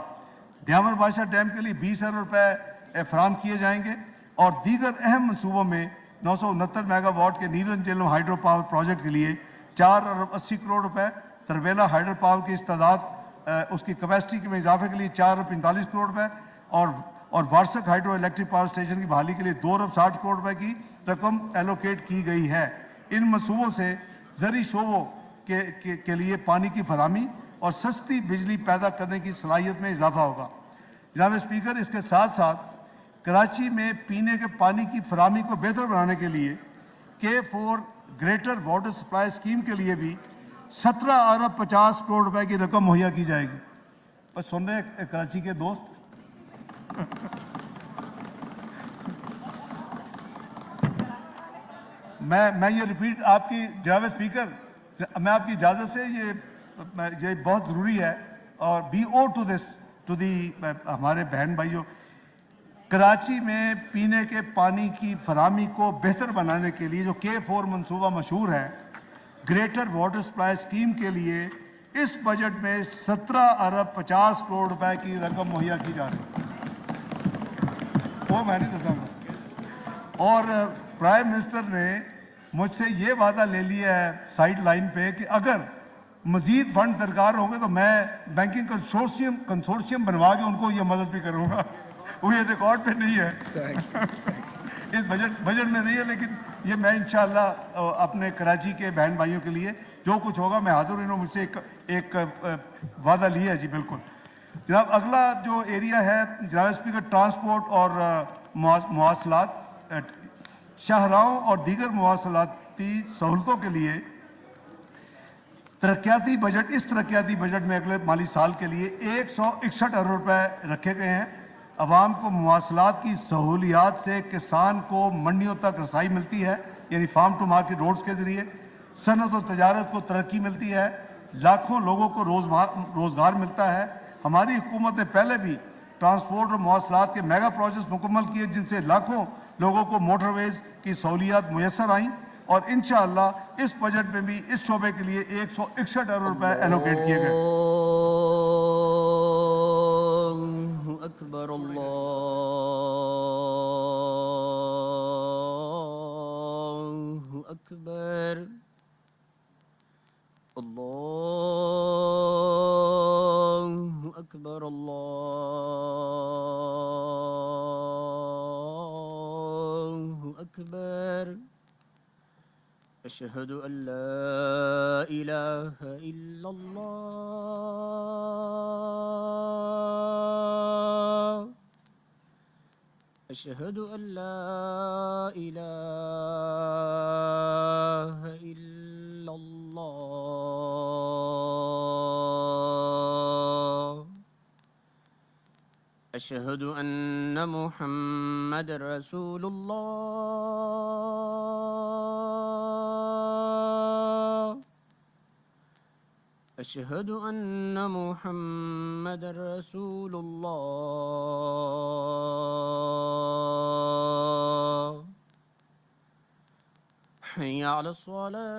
ध्यावर बादशाह डैम के लिए 20 अरब रुपए फराहम किए जाएंगे और दीगर अहम मनसूबों में 969 मेगावाट के नीलम झेलम हाइड्रो पावर प्रोजेक्ट के लिए 4 अरब 80 करोड़ रुपए, तरबेला हाइड्रो पावर की इस्तादाद उसकी कैपेसिटी में इजाफे के लिए 4 अरब 45 करोड़ रुपए और वार्षिक हाइड्रो इलेक्ट्रिक पावर स्टेशन की बहाली के लिए 2 अरब 60 करोड़ रुपए की रकम एलोकेट की गई है। इन मनसूबों से ज़री शोबों के लिए पानी की फराहमी और सस्ती बिजली पैदा करने की सलाहियत में इजाफा होगा। जनाब स्पीकर, इसके साथ साथ कराची में पीने के पानी की फराहमी को बेहतर बनाने के लिए K4 greater water supply scheme के लिए भी 17 अरब 50 करोड़ रुपए की रकम मुहैया की जाएगी। बस सुन रहे हैं कराची के दोस्त। मैं ये रिपीट आपकी जनाब स्पीकर, मैं आपकी इजाज़त से ये बहुत ज़रूरी है और B O to this to the हमारे बहन भाइयों, कराची में पीने के पानी की फराहमी को बेहतर बनाने के लिए जो K4 मंसूबा मशहूर है, ग्रेटर वाटर सप्लाई स्कीम के लिए इस बजट में 17 अरब 50 करोड़ रुपए की रकम मुहैया की जा रही है। वो मैं नहीं बताऊंगा। और प्राइम मिनिस्टर ने मुझसे ये वादा ले लिया है साइड लाइन पे कि अगर मजीद फंड दरकार होंगे तो मैं बैंकिंग कंसोर्शियम बनवा के उनको ये मदद भी करूंगा। वो ये रिकॉर्ड पे नहीं है इस बजट में नहीं है, लेकिन ये मैं इंशाल्लाह अपने कराची के बहन भाइयों के लिए जो कुछ होगा मैं हाजिर। इन्होंने मुझसे एक वादा लिया है जी, बिल्कुल। जनाब अगला जो एरिया है जनाब स्पीकर, ट्रांसपोर्ट और मवासलात, शाहराहों और दीगर मवासलाती सहूलतों के लिए तरक्याती बजट, इस तरक्याती बजट में अगले माली साल के लिए 161 अरब रुपए रखे गए हैं। अवाम को मवासलात की सहूलियात से किसान को मंडियों तक रसाई मिलती है, यानी फार्म टू मार्केट रोड्स के ज़रिए सनत और तजारत को तरक्की मिलती है, लाखों लोगों को रोज़गार मिलता है। हमारी हुकूमत ने पहले भी ट्रांसपोर्ट और मवासलात के मेगा प्रोजेक्ट्स मुकम्मल किए जिनसे लाखों लोगों को मोटरवेज की सहूलियात मुयसर आईं और इंशाअल्लाह इस बजट में भी इस शोबे के लिए 161 अरब रुपए एलोकेट किए गए। अकबर, अल्लाहु अकबर, अल्लाहु अकबर, अल्लाहु अकबर। अशहदु अल्ला इलाहा इल्लल्लाह, अशहदु अल्ला इलाहा इल्लल्लाह, अशहदु अन्न मुहम्मदर रसूलुल्लाह, अशहदु अन्न मुहम्मदर रसूलुल्लाह। हय्या अला सलाह,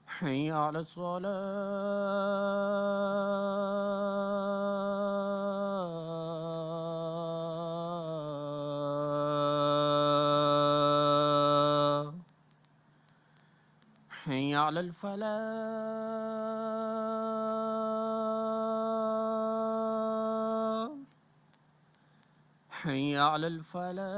हय्या अला सलाह, हय्या अलल फलाह, हय्या अलल फलाह।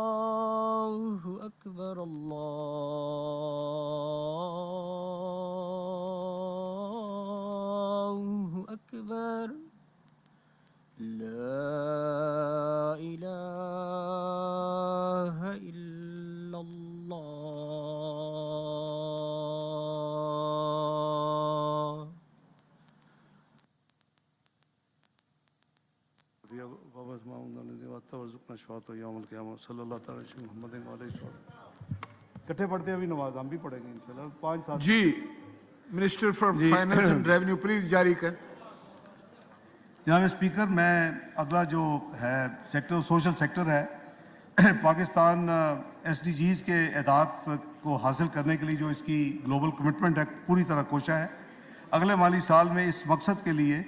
अल्लाहु अकबर, अल्लाहु अकबर। ला इलाहा इल्लल्लाह। इकट्ठे पढ़ते हैं, अभी नमाज हम भी पढ़ेंगे इंशाल्लाह 5-7 जी, minister for finance and revenue please जारी कर। जनाब स्पीकर, मैं अगला जो है सेक्टर सोशल सेक्टर है पाकिस्तान SDGs के अहदाफ को हासिल करने के लिए जो इसकी ग्लोबल कमिटमेंट है पूरी तरह कोशा है। अगले माली साल में इस मकसद के लिए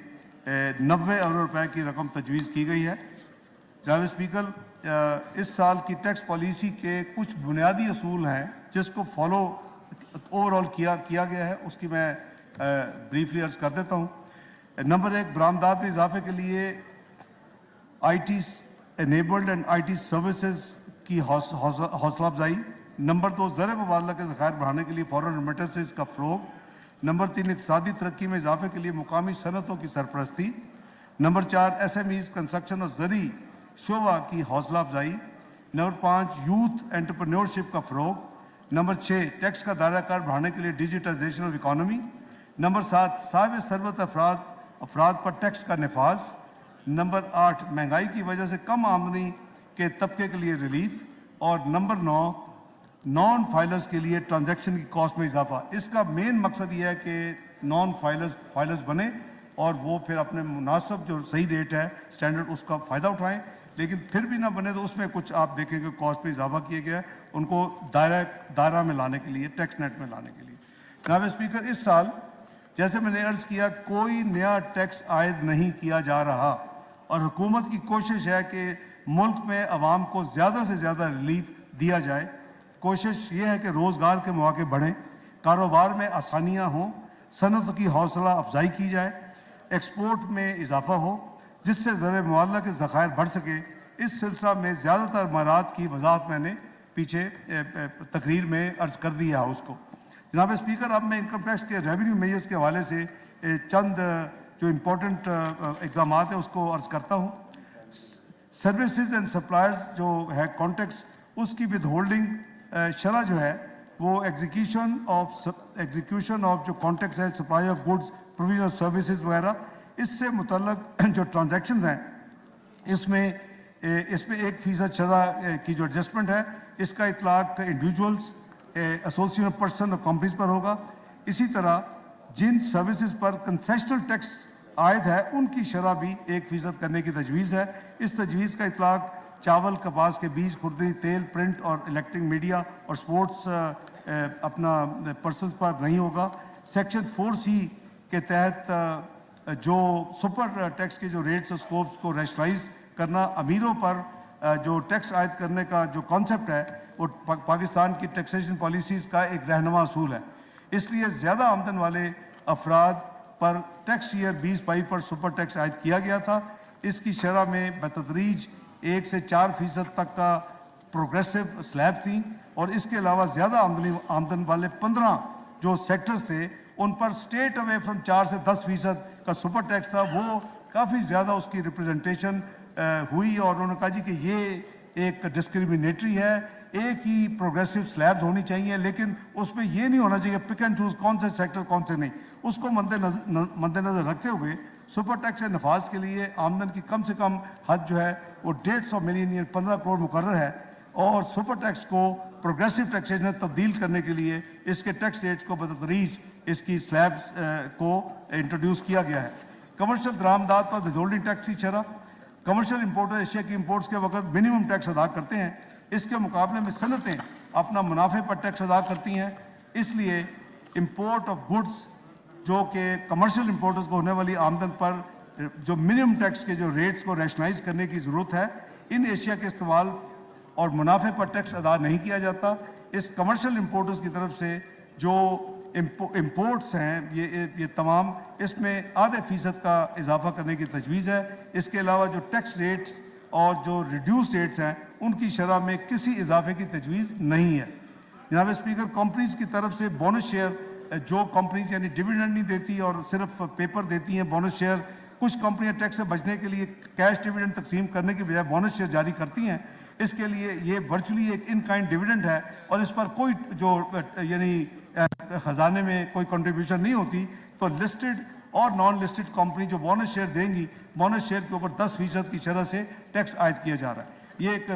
90 अरब रुपए की रकम तजवीज़ की गई है। जनाब स्पीकर, इस साल की टैक्स पॉलिसी के कुछ बुनियादी असूल हैं जिसको फॉलो ओवरऑल किया गया है, उसकी मैं ब्रीफली अर्ज कर देता हूँ। नंबर 1, बरामदात में इजाफे के लिए IT enabled and IT services की हौसला अफजाई। नंबर 2, ज़र मुबादला के ज़खायर बढ़ाने के लिए फॉरेन रेमिटेंसेस का फ़रोग। नंबर 3, इक़्तिसादी तरक्की में इजाफे के लिए मुकामी सनतों की सरपरस्ती। नंबर 4, SMEs कंस्ट्रक्शन और ज़री शोबा की हौसला अफजाई। नंबर 5, यूथ एंटरप्रेन्योरशिप का फ़रोग। नंबर 6, टैक्स का दायरा कार बढ़ाने के लिए डिजिटाइजेशन ऑफ इकानमी। नंबर 7, साहिब सरबत अफराद पर टैक्स का नफाज। नंबर 8, महंगाई की वजह से कम आमदनी के तबके के लिए रिलीफ। और नंबर 9, नॉन फाइलर्स के लिए ट्रांजैक्शन की कॉस्ट में इजाफा। इसका मेन मकसद ये है कि नॉन फाइलर्स बने और वो फिर अपने मुनासिब जो सही रेट है स्टैंडर्ड उसका फ़ायदा उठाएं, लेकिन फिर भी ना बने तो उसमें कुछ आप देखेंगे कॉस्ट में इजाफा किया गया है उनको दायरा में लाने के लिए, टैक्स नेट में लाने के लिए। जनाब स्पीकर, इस साल जैसे मैंने अर्ज़ किया कोई नया टैक्स आयद नहीं किया जा रहा और हुकूमत की कोशिश है कि मुल्क में आवाम को ज़्यादा से ज़्यादा रिलीफ दिया जाए। कोशिश ये है कि रोज़गार के मौके बढ़ें, कारोबार में आसानियाँ हों, सनत की हौसला अफजाई की जाए, एक्सपोर्ट में इजाफा हो जिससे ज़र मुआवजा के ज़खायर बढ़ सके। इस सिलसिला में ज़्यादातर मारात की वजाहत मैंने पीछे तकरीर में अर्ज़ कर दी है हाउस को। जनाब स्पीकर, अब मैं इनकम टैक्स के रेवेन्यू मेजर्स के हवाले से चंद जो इम्पोर्टेंट इक़दाम है उसको अर्ज़ करता हूँ। सर्विसेज एंड सप्लायर्स जो है कॉन्टेक्स, उसकी विद होल्डिंग शरह जो है वो एग्जीक्यूशन ऑफ जो कॉन्टेक्स है supply of goods, provision of services वगैरह, इससे मुतल्लक जो ट्रांजैक्शंस हैं इसमें 1% शरह की जो एडजस्टमेंट है इसका इतलाक इंडिविजुअल्स, एसोसिएशन पर्सन और कंपनीज पर होगा। इसी तरह जिन सर्विसेज पर कंसेशनल टैक्स आयद है उनकी शरह भी 1% करने की तजवीज़ है। इस तजवीज़ का इतलाक चावल, कपास के बीज, खुर्दी, तेल, प्रिंट और इलेक्ट्रिक मीडिया और स्पोर्ट्स अपना पर्सन पर नहीं होगा। सेक्शन 4C के तहत जो सुपर टैक्स के जो रेट्स और स्कोप्स को रैशनलाइज करना, अमीरों पर जो टैक्स आयद करने का जो कॉन्सेप्ट है वो पाकिस्तान की टैक्सेशन पॉलिसीज़ का एक रहनुमा असूल है। इसलिए ज़्यादा आमदन वाले अफराद पर टैक्स ईयर 2022 पर सुपर टैक्स आयद किया गया था। इसकी शरह में बतदरीज 1 से 4% तक का प्रोग्रेसिव स्लैब थी और इसके अलावा ज़्यादा आमदन वाले 15 जो सेक्टर्स थे उन पर स्टेट अवे फ्रॉम 4 से 10% का सुपर टैक्स था। वो काफ़ी ज़्यादा उसकी रिप्रेजेंटेशन हुई और उन्होंने कहा जी कि ये एक डिस्क्रिमिनेटरी है, एक ही प्रोग्रेसिव स्लैब्स होनी चाहिए, लेकिन उसमें ये नहीं होना चाहिए पिक एंड चूज कौन से सेक्टर कौन से नहीं। उसको मद्देनजर रखते हुए सुपर टैक्स के नफाज के लिए आमदन की कम से कम हद जो है वो 150 मिलियन या 15 करोड़ मुकर्रर है और सुपर टैक्स को प्रोग्रेसिव टैक्सेशन में तब्दील करने के लिए इसके टैक्स रेट्स को बतदरीज इसकी स्लैब्स को इंट्रोड्यूस किया गया है। कमर्शियल दरामदात पर विदहोल्डिंग टैक्स की शरह, कमर्शियल इंपोर्टर एशिया की इंपोर्ट्स के वक्त मिनिमम टैक्स अदा करते हैं, इसके मुकाबले में सनतें अपना मुनाफे पर टैक्स अदा करती हैं। इसलिए इंपोर्ट ऑफ गुड्स जो कि कमर्शियल इंपोर्टर्स को होने वाली आमदन पर जो मिनिमम टैक्स के जो रेट्स को रैशनलाइज करने की ज़रूरत है, इन एशिया के इस्तेमाल और मुनाफे पर टैक्स अदा नहीं किया जाता। इस कमर्शियल इंपोर्टर्स की तरफ से जो इंपोर्ट्स हैं ये तमाम इसमें ½ का इजाफा करने की तजवीज़ है। इसके अलावा जो टैक्स रेट्स और जो रिड्यूस रेट्स हैं उनकी शरह में किसी इजाफे की तजवीज़ नहीं है। जनाब स्पीकर, कंपनीज की तरफ से बोनस शेयर जो कंपनीज यानी डिविडेंड नहीं देती और सिर्फ पेपर देती हैं बोनस शेयर, कुछ कंपनियां टैक्स से बचने के लिए कैश डिविडेंड तकसीम करने की बजाय बोनस शेयर जारी करती हैं। इसके लिए ये वर्चुअली एक इन काइंड डिविडेंड है और इस पर कोई जो यानी खजाने में कोई कंट्रीब्यूशन नहीं होती। तो लिस्टेड और नॉन लिस्टेड कंपनी जो बोनस शेयर देंगी, बोनस शेयर के ऊपर 10% की शरह से टैक्स आयद किया जा रहा है। ये एक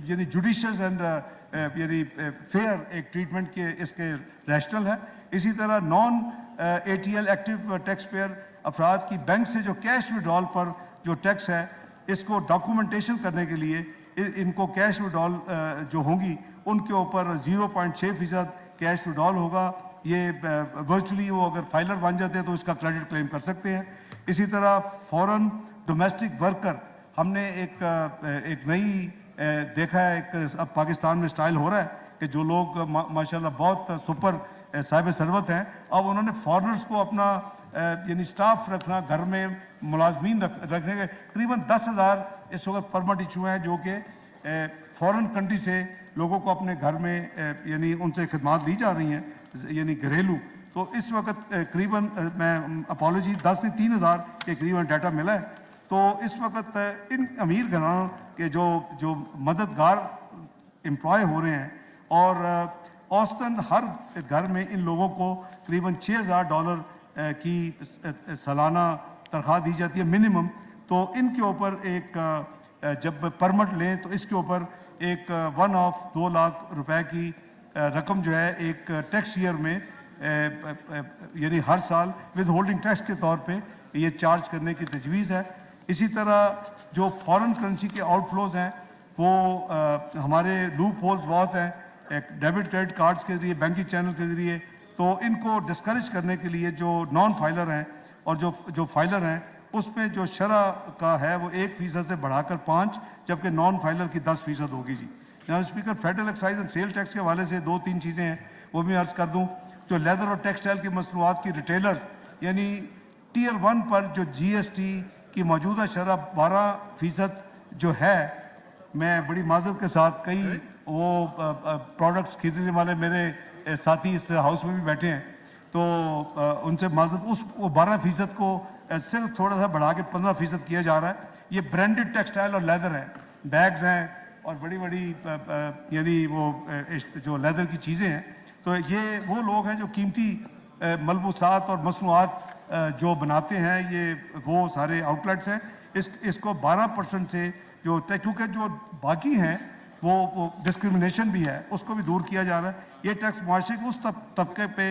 यानी जुडिशियस एंड यानी फेयर एक ट्रीटमेंट के इसके रैशनल है। इसी तरह non ATL active tax payer अफराद की बैंक से जो कैश विड्रॉल पर जो टैक्स है इसको डॉक्यूमेंटेशन करने के लिए इनको कैश विड्रॉल जो होंगी उनके ऊपर 0.6% कैश विड्रॉल होगा। ये वर्चुअली वो अगर फाइलर बन जाते हैं तो इसका क्रेडिट क्लेम कर सकते हैं। इसी तरह फॉरेन डोमेस्टिक वर्कर हमने एक नई देखा है, एक अब पाकिस्तान में स्टाइल हो रहा है कि जो लोग माशाल्लाह बहुत सुपर साहिब सरवत हैं, अब उन्होंने फॉरेनर्स को अपना यानी स्टाफ रखना, घर में मुलाजमीन रखने के करीबन 10,000 इस वक्त परमिट इशू हैं जो कि फॉरेन कंट्री से लोगों को अपने घर में यानी उनसे खिदमात ली जा रही हैं, यानी घरेलू। तो इस वक्त करीबन मैं अपॉलोजी 10 नहीं 3,000 के करीबन डाटा मिला है। तो इस वक्त इन अमीर घरानों के जो मददगार एम्प्लॉय हो रहे हैं और औसतन हर घर में इन लोगों को करीबन $6,000 की सालाना तनख्वाह दी जाती है मिनिमम। तो इनके ऊपर एक जब परमिट लें तो इसके ऊपर एक वन ऑफ 2 लाख रुपए की रकम जो है एक टैक्स ईयर में यानी हर साल विद होल्डिंग टैक्स के तौर पे ये चार्ज करने की तजवीज़ है। इसी तरह जो फॉरेन करेंसी के आउटफ्लोज हैं वो हमारे लूप होल्स बहुत हैं, एक डेबिट क्रेडिट कार्ड्स के जरिए, बैंकिंग चैनल के जरिए। तो इनको डिस्करेज करने के लिए जो नॉन फाइलर हैं और जो फाइलर हैं उसमें जो शरह का है वो 1% से बढ़ाकर 5, जबकि नॉन फाइलर की 10% होगी जी। जनाब speaker, federal excise and sale tax के हवाले से 2-3 चीज़ें हैं वो भी अर्ज़ कर दूँ। जो लेदर और टेक्सटाइल की मसनूआत की रिटेलर्स यानी टियर 1 पर जो GST की मौजूदा शरह 12% जो है, मैं बड़ी माजरत के साथ कई वो प्रोडक्ट्स खरीदने वाले मेरे साथी इस हाउस में भी बैठे हैं, तो उनसे माजरत उस 12% को सिर्फ थोड़ा सा बढ़ा के 15% किया जा रहा है। ये ब्रांडेड टेक्सटाइल और लेदर है, बैग्स हैं और बड़ी बड़ी यानी वो जो लेदर की चीज़ें हैं। तो ये वो लोग हैं जो कीमती मलबूसात और मसनूआत जो बनाते हैं, ये वो सारे आउटलेट्स हैं। इसको 12% से जो क्योंकि जो बाकी हैं वो डिस्क्रिमिनेशन भी है, उसको भी दूर किया जा रहा है। ये टैक्स माशरे के उस तबके पे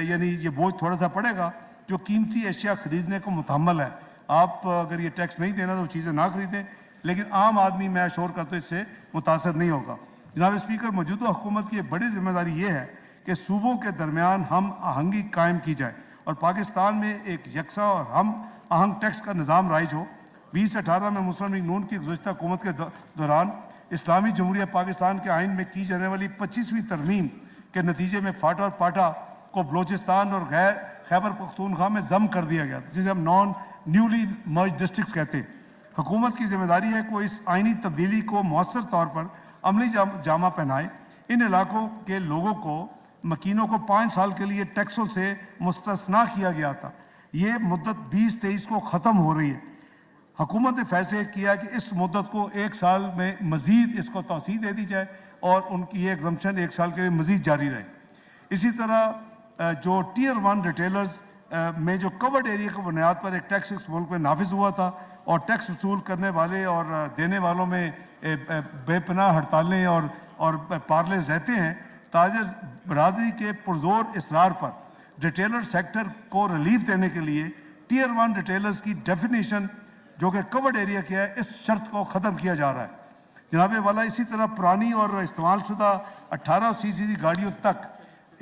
यानी ये बोझ थोड़ा सा पड़ेगा जो कीमती अशिया खरीदने को मुतहम्मल है। आप अगर ये टैक्स नहीं देना तो चीज़ें ना खरीदें, लेकिन आम आदमी मैं अश्योर करता हूँ इससे मुतासर नहीं होगा। जनाब स्पीकर, मौजूदा हुकूमत की बड़ी जिम्मेदारी ये है कि सूबों के दरमियान हम आहंगी कायम की जाए और पाकिस्तान में एक यकसा और हम आहंग टैक्स का निज़ाम राइज हो। 2018 में मुस्लिम लीग नून की गुज़श्ता हुकूमत के दौरान इस्लामी जमहूरिया पाकिस्तान के आइन में की जाने वाली 25वीं तरमीम के नतीजे में फाटा और पाटा को बलोचिस्तान और खैबर पख्तूनख्वा में जम कर दिया गया, जिसे हम नॉन न्यूली मर्ज डिस्ट्रिक्ट कहते हैं। हुकूमत की जिम्मेदारी है कि इस आइनी तब्दीली को मौसर तौर पर अमली जामा पहनाए। इन इलाकों के लोगों को मकीनों को 5 साल के लिए टैक्सों से मुस्तस्ना किया गया था। ये मुद्दत 2023 को ख़त्म हो रही है। हुकूमत ने फैसले किया कि इस मुद्दत को 1 साल में मज़ीद इसको तौसीह दे दी जाए और उनकी ये एग्जम्पशन 1 साल के लिए मज़ीद जारी रहे। इसी तरह जो टियर 1 रिटेलर्स में जो कवर्ड एरिया की बुनियाद पर एक टैक्स इस मुल्क में नाफिज हुआ था और टैक्स वसूल करने वाले और देने वालों में बेपनाह हड़तालें और पार्लेज रहते हैं। ताजर बरादरी के पुरजोर इसरार पर रिटेलर सेक्टर को रिलीफ देने के लिए टियर 1 रिटेलर्स की डेफिनेशन जो कि कवर्ड एरिया की है, इस शर्त को ख़त्म किया जा रहा है। जनाब वाला, इसी तरह पुरानी और इस्तेमाल शुदा 18 सीसी गाड़ियों तक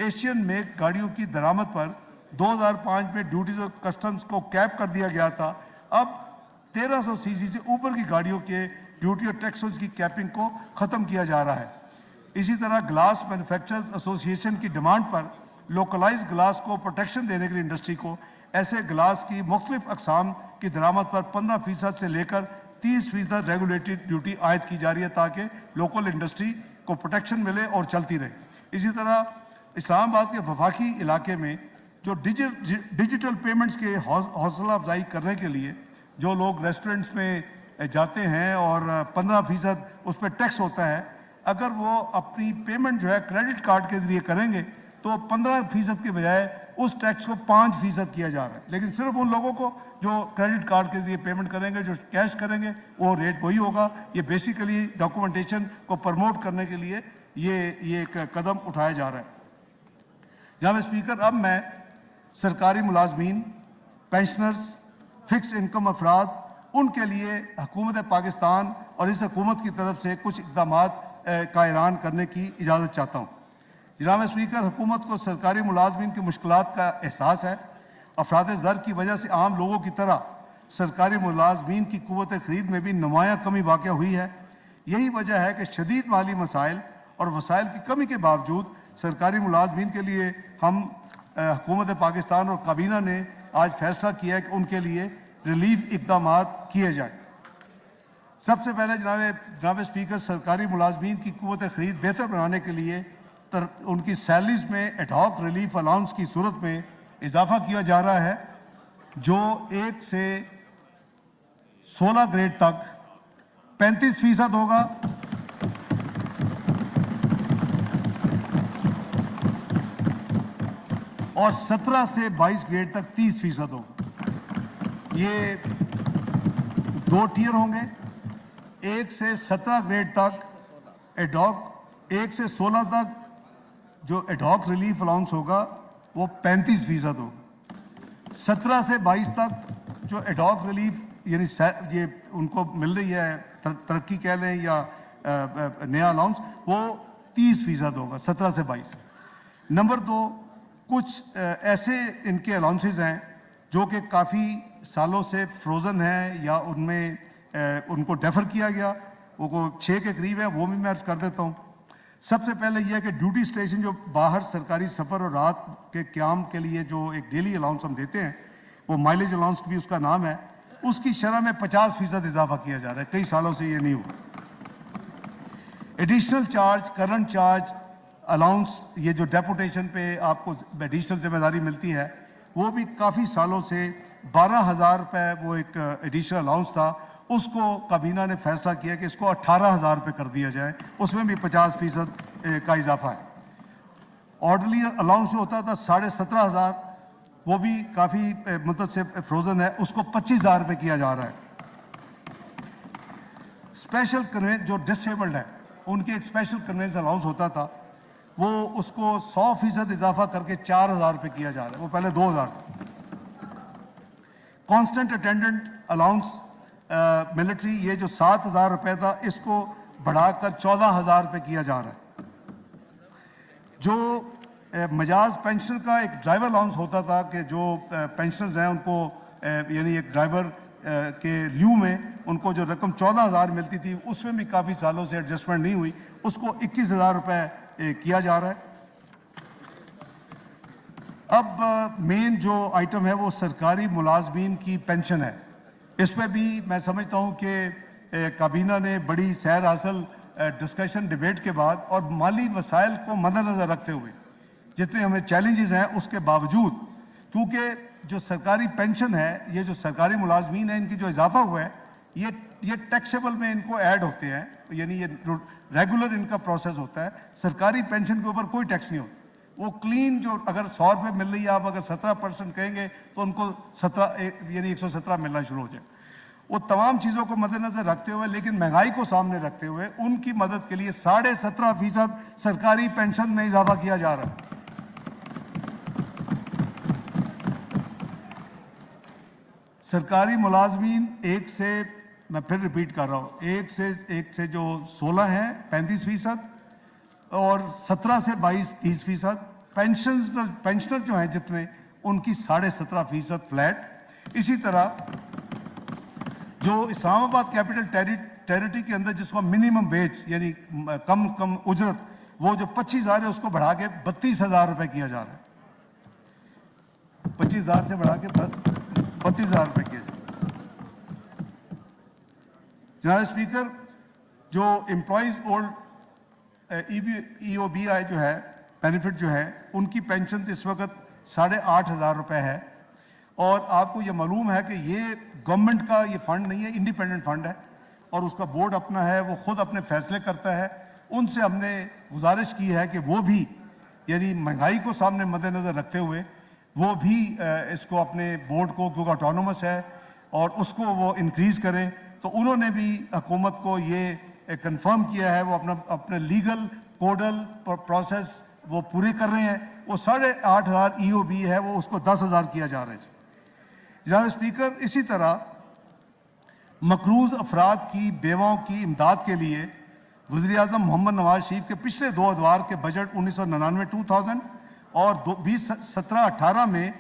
एशियन मेक गाड़ियों की दरामद पर 2005 में ड्यूटीज और कस्टम्स को कैप कर दिया गया था। अब 1300 सीसी से ऊपर की गाड़ियों के ड्यूटी और टैक्सेस की कैपिंग को ख़त्म किया जा रहा है। इसी तरह ग्लास मैन्युफैक्चरर्स एसोसिएशन की डिमांड पर लोकलाइज ग्लास को प्रोटेक्शन देने के लिए इंडस्ट्री को ऐसे ग्लास की मुख्तलिफ अकसाम की दरामद पर 15% से लेकर 30% रेगुलेटेड ड्यूटी आयद की जा रही है ताकि लोकल इंडस्ट्री को प्रोटेक्शन मिले और चलती रहे। इसी तरह इस्लामाबाद के वफाकी इलाके में जो डिजिटल पेमेंट्स के हौसला अफजाई करने के लिए जो लोग रेस्टोरेंट्स में जाते हैं और 15% उस पर टैक्स होता है, अगर वो अपनी पेमेंट जो है क्रेडिट कार्ड के जरिए करेंगे तो 15% के बजाय उस टैक्स को 5% किया जा रहा है। लेकिन सिर्फ उन लोगों को जो क्रेडिट कार्ड के जरिए पेमेंट करेंगे, जो कैश करेंगे, वो रेट वही होगा। ये बेसिकली डॉक्यूमेंटेशन को प्रमोट करने के लिए ये एक कदम उठाया जा रहा है। जनाब स्पीकर, अब मैं सरकारी मुलाजमीन, पेंशनर्स, फिक्स इनकम अफराद, उनके लिए हुकूमत पाकिस्तान और इस हुकूमत की तरफ से कुछ इक़दाम का ऐलान करने की इजाज़त चाहता हूँ। जनाब स्पीकर, हुकूमत को सरकारी मुलाजमीन की मुश्किलात का एहसास है। अफराद ज़र की वजह से आम लोगों की तरह सरकारी मुलाजमीन की क़ुव्वत ख़रीद में भी नुमायाँ कमी वाक़ हुई है। यही वजह है कि शदीद माली मसाइल और वसाइल की कमी के बावजूद सरकारी मुलाजमीन के लिए हम हुकूमत पाकिस्तान और काबीना ने आज फैसला किया है कि उनके लिए रिलीफ इक़दाम किए जाएँ। सबसे पहले जनाब स्पीकर, सरकारी मुलाजमीन की क़ुव्वत ख़रीद बेहतर बनाने के लिए उनकी सैलरीज में एडहॉक रिलीफ अलाउंस की सूरत में इजाफा किया जा रहा है, जो 1 से 16 ग्रेड तक 35% होगा और 17 से 22 ग्रेड तक 30% होगा। ये 2 टियर होंगे। 1 से 17 ग्रेड तक एडहॉक, 1 से 16 तक जो एडहॉक रिलीफ अलाउंस होगा वो 35% होगा। 17 से 22 तक जो एडहॉक रिलीफ यानी ये उनको मिल रही है, तरक्की कह लें या नया अलाउंस, वो 30% होगा 17 से 22। नंबर 2, कुछ ऐसे इनके अलाउंसेस हैं जो कि काफ़ी सालों से फ्रोज़न हैं या उनमें उनको डेफर किया गया, वो 6 के करीब है, वो भी मैं अर्ज़ कर देता हूँ। सबसे पहले यह है कि ड्यूटी स्टेशन जो बाहर सरकारी सफ़र और रात के क़याम के लिए जो एक डेली अलाउंस हम देते हैं, वो माइलेज अलाउंस भी उसका नाम है, उसकी शरह में 50% इजाफा किया जा रहा है। कई सालों से ये नहीं हुआ। Additional charge, current charge, allowance, ये जो डेपुटेशन पे आपको एडिशनल जिम्मेदारी मिलती है, वो भी काफ़ी सालों से 12,000 रुपये वो एक एडिशनल अलाउंस था, उसको काबीना ने फैसला किया कि इसको 18,000 रुपये कर दिया जाए, उसमें भी 50% का इजाफा है। ऑर्डरली अलाउंस जो होता था 17,500, वो भी काफ़ी मुद्दत से फ्रोज़न है, उसको 25,000 रुपये किया जा रहा है। स्पेशल कन्वेंस जो डिसेबल्ड है, उनके एक स्पेशल कन्वेंस अलाउंस होता था, वो उसको 100% इजाफा करके 4,000 रुपये किया जा रहा है, वो पहले 2,000 था। कॉन्स्टेंट अटेंडेंट अलाउंस मिलिट्री, ये जो 7,000 रुपये था, इसको बढ़ाकर 14,000 रुपये किया जा रहा है। जो मजाज पेंशनर का एक ड्राइवर अलाउंस होता था कि जो पेंशनर्स हैं उनको यानी एक ड्राइवर के लियू में उनको जो रकम 14,000 मिलती थी, उसमें भी काफ़ी सालों से एडजस्टमेंट नहीं हुई, उसको 21,000 रुपये किया जा रहा है। अब मेन जो आइटम है वो सरकारी मुलाजमीन की पेंशन है। इस पर भी मैं समझता हूँ कि काबीना ने बड़ी सैर हासिल डिस्कशन डिबेट के बाद और माली वसाइल को मद्देनज़र रखते हुए जितने हमें चैलेंजेस हैं उसके बावजूद, क्योंकि जो सरकारी पेंशन है, ये जो सरकारी मुलाजमीन है, इनकी जो इजाफा हुआ है, ये टैक्सेबल में इनको ऐड होते हैं, यानी ये रेगुलर इनका प्रोसेस होता है। सरकारी पेंशन के ऊपर कोई टैक्स नहीं होता, वो क्लीन जो अगर 100 रुपये मिल रही है, आप अगर 17% कहेंगे तो उनको 17 यानी 117 मिलना शुरू हो जाए। वो तमाम चीज़ों को मद्देनज़र रखते हुए, लेकिन महंगाई को सामने रखते हुए, उनकी मदद के लिए 17.5% सरकारी पेंशन में इजाफा किया जा रहा है। सरकारी मुलाजमीन एक से, मैं फिर रिपीट कर रहा हूँ, एक से जो 16 हैं 35%, और 17 से 22 30%। पेंशनर जो हैं जितने, उनकी 17.5% फ्लैट। इसी तरह जो इस्लामाबाद कैपिटल टेरिटरी के अंदर जिसको मिनिमम वेज यानी कम उजरत, वो जो 25,000 है उसको बढ़ा के 32,000 रुपये किया जा रहा है। 25,000 से बढ़ा के 32,000 रुपये किया जा रहा है। जनाब स्पीकर, जो एम्प्लॉयज़ ओल्ड EOBI जो है बेनिफिट जो है, उनकी पेंशन इस वक्त 8,500 रुपये है। और आपको ये मालूम है कि ये गवर्नमेंट का ये फ़ंड नहीं है, इंडिपेंडेंट फ़ंड है और उसका बोर्ड अपना है, वो खुद अपने फैसले करता है। उनसे हमने गुजारिश की है कि वो भी यानी महंगाई को सामने मद्देनज़र रखते हुए वो भी इसको अपने बोर्ड को, क्योंकि ऑटोनोमस है, और उसको वो इंक्रीज़ करें। तो उन्होंने भी हुकूमत को ये कंफर्म किया है, वो अपने लीगल कोडल प्रोसेस वो पूरे कर रहे हैं। वो 8,500 EOB है, वो उसको 10,000 किया जा रहा है। जनाब स्पीकर, इसी तरह मकरूज अफराद की बेवाओं की इमदाद के लिए वज़ीर आज़म मोहम्मद नवाज शरीफ के पिछले 2 अदवार के बजट 1999-2000 और 2017-18 में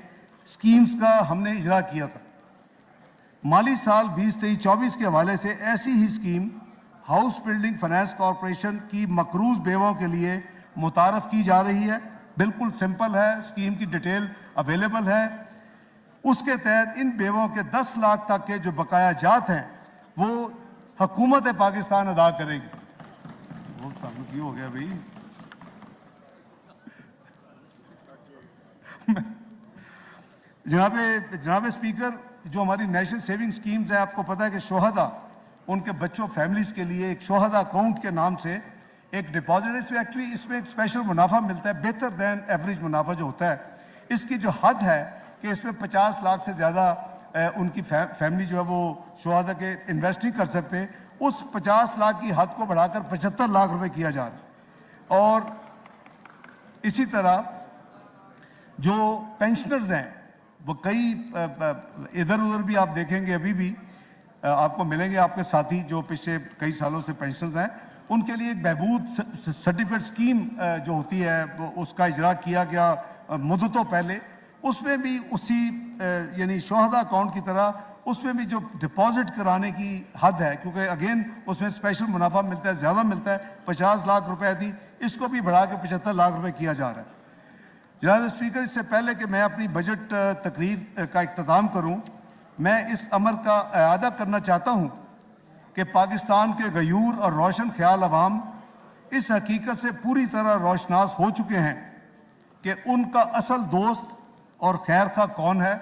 स्कीम्स का हमने इजरा किया था। माली साल 2023-24 के हवाले से ऐसी ही scheme house building finance corporation की मकरूज बेवाओं के लिए मुतारफ़ की जा रही है। बिल्कुल सिंपल है, स्कीम की डिटेल अवेलेबल है। उसके तहत इन बेवों के 10 लाख तक के जो बकाया जात हैं वो हुकूमत पाकिस्तान अदा करेगी। वो सानू की हो गया भाई? जनाब स्पीकर, जो हमारी नेशनल सेविंग स्कीम्स है, आपको पता है कि शोहदा उनके बच्चों फैमिलीज के लिए एक शोहदा अकाउंट के नाम से एक डिपॉजिट, इसमें एक स्पेशल मुनाफा मिलता है, बेहतर दैन एवरेज मुनाफा जो होता है। इसकी जो हद है कि इसमें 50 लाख से ज़्यादा उनकी फैमिली जो है वो शोहदा के इन्वेस्ट नहीं कर सकते। उस 50 लाख की हद को बढ़ाकर 75 लाख रुपए किया जा रहा है। और इसी तरह जो पेंशनर्स हैं वो कई इधर उधर भी आप देखेंगे, अभी भी आपको मिलेंगे आपके साथी जो पिछले कई सालों से पेंशनर्स हैं, उनके लिए एक बहबूद सर्टिफिकेट स्कीम जो होती है वो उसका इजरा किया गया मुद्दतों पहले। उसमें भी उसी यानी शोहदा अकाउंट की तरह उसमें भी जो डिपॉजिट कराने की हद है, क्योंकि अगेन उसमें स्पेशल मुनाफा मिलता है, ज़्यादा मिलता है, 50 लाख रुपए थी, इसको भी बढ़ा के 75 लाख रुपए किया जा रहा है। जनाब स्पीकर, इससे पहले कि मैं अपनी बजट तकरीर का इख्तिताम करूं, मैं इस अमर का अयादा करना चाहता हूं कि पाकिस्तान के गयूर और रोशन ख्याल अवाम इस हकीकत से पूरी तरह रोशनास हो चुके हैं कि उनका असल दोस्त और खैर खा कौन है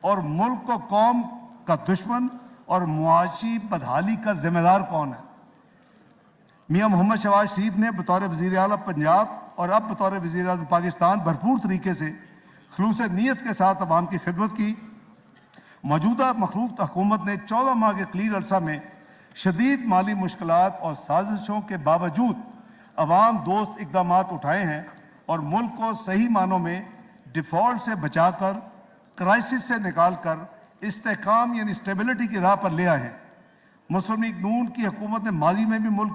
और मुल्क को कौम का दुश्मन और मुआशी बदहाली का जिम्मेदार कौन है। मियां मोहम्मद शहबाज शरीफ ने बतौर वज़ीर आला पंजाब और अब बतौर वज़ीर आज़म पाकिस्तान भरपूर तरीके से खलूस नीयत के साथ अवाम की खिदमत की। मौजूदा मखलूक हुकूमत ने 14 माह के कलील अरसा में शदीद माली मुश्किलात और साजिशों के बावजूद अवाम दोस्त इकदाम उठाए हैं और मुल्क को सही मानों में डिफ़ॉल्ट से बचाकर, क्राइसिस से निकाल कर इस्तेहकाम यानी स्टेबिलिटी की राह पर ले आए हैं। मुस्लिम लीग नून की हुकूमत ने माजी में भी मुल्क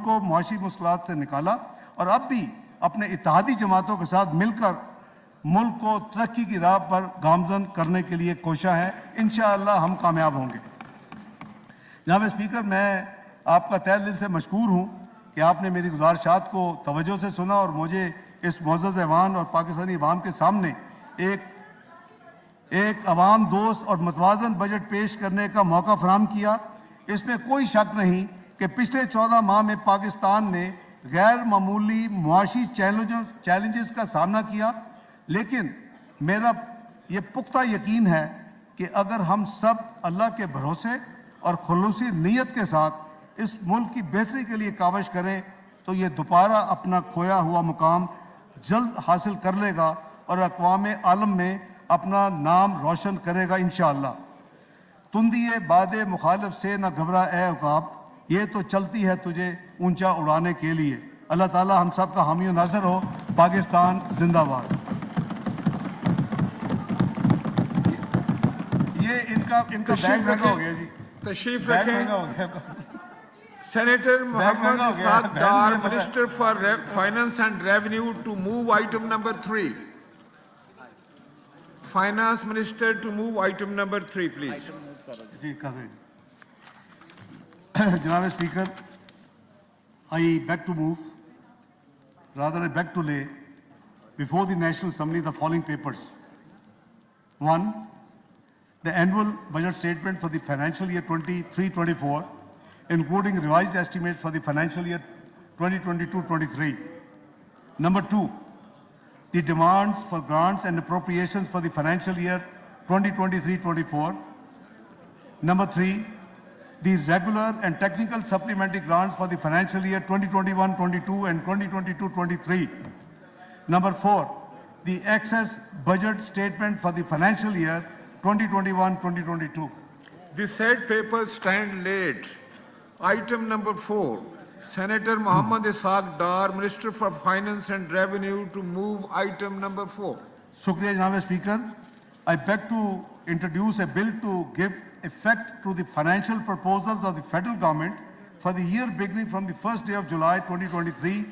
को मुआशी मुश्किलात से निकाला और अब भी अपने इत्तेहादी जमातों के साथ मिलकर मुल्क को तरक्की की राह पर गामजन करने के लिए कोशिश है। इंशाअल्लाह हम कामयाब होंगे। जनाब स्पीकर, मैं आपका तहे दिल से मशकूर हूँ कि आपने मेरी गुजारिशात को तवज्जो से सुना और मुझे इस मुअज़्ज़ज़ ऐवान और पाकिस्तानी अवाम के सामने एक अवाम दोस्त और मुतवाज़न बजट पेश करने का मौका फराहम किया। इसमें कोई शक नहीं कि पिछले 14 माह में पाकिस्तान ने गैर मामूली मुआशी चैलेंजेस का सामना किया, लेकिन मेरा ये पुख्ता यकीन है कि अगर हम सब अल्लाह के भरोसे और खुलूसी नीयत के साथ इस मुल्क की बेहतरी के लिए काविश करें तो ये दोबारा अपना खोया हुआ मुकाम जल्द हासिल कर लेगा और अक़वाम आलम में अपना नाम रोशन करेगा इंशाअल्लाह। तुंदिए बादे मुखालिफ से न घबरा ए उकाब, ये तो चलती है तुझे ऊंचा उड़ाने के लिए। अल्लाह ताला हम सब का हामी नाज़र हो। पाकिस्तान जिंदाबाद। ये इनका बैग महंगा हो गया जी, तशरीफ बैग रखें। महंगा हो गया। Senator Muhammad महंगा हो गया, Ishaq बैग Dar, मुझे पता- Minister for Finance and Revenue, to move item number 3. Finance Minister to move item number 3, please. जी कर रहे हैं। जनाब speaker, I beg to move, rather I beg to lay before the National Assembly the following papers. 1. The annual budget statement for the financial year 23-24, including revised estimates for the financial year 2022-23. Number 2, the demands for grants and appropriations for the financial year 2023-24. Number 3, the regular and technical supplementary grants for the financial year 2021-22 and 2022-23. Number 4, the excess budget statement for the financial year 2021-2022. The said papers stand laid. Item number 4, Senator Muhammad Ishaq Dar, Minister for Finance and Revenue, to move item number 4. Shukriya, Janaab Speaker. I beg to introduce a bill to give effect to the financial proposals of the federal government for the year beginning from the 1st day of July 2023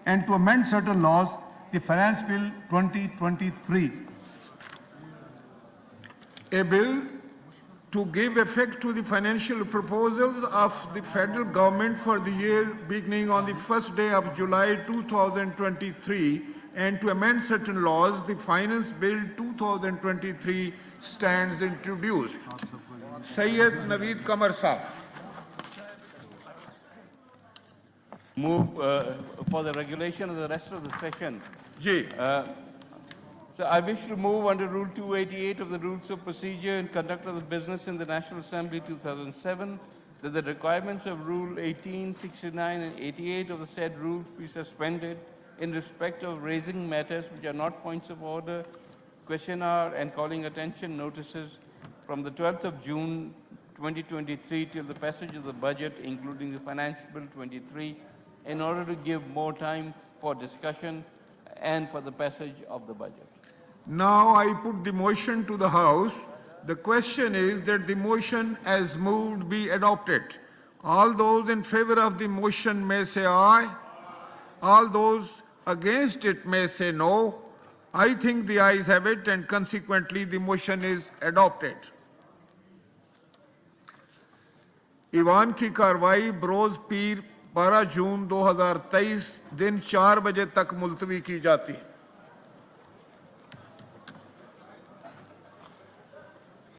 and to amend certain laws, the Finance Bill 2023. A bill to give effect to the financial proposals of the federal government for the year beginning on the first day of July 2023 and to amend certain laws, the Finance Bill 2023 stands introduced. Sayyid Naveed Kamar Saab. Move for the regulation of the rest of the session. Ji. So I wish to move under Rule 288 of the Rules of Procedure and Conduct of the Business in the National Assembly 2007 that the requirements of Rule 18, 69 and 88 of the said rules be suspended in respect of raising matters which are not points of order, question hour and calling attention notices from the 12th of June 2023 till the passage of the budget, including the Finance Bill 23, in order to give more time for discussion and for the passage of the budget. Now I put the motion to the House. The question is that the motion as moved be adopted. All those in favor of the motion may say aye. All those against it may say no. I think the ayes have it and consequently the motion is adopted. ईवान की कार्रवाई बरोज पीर 12 जून 2023 दिन 4 बजे तक मुलतवी की जाती है।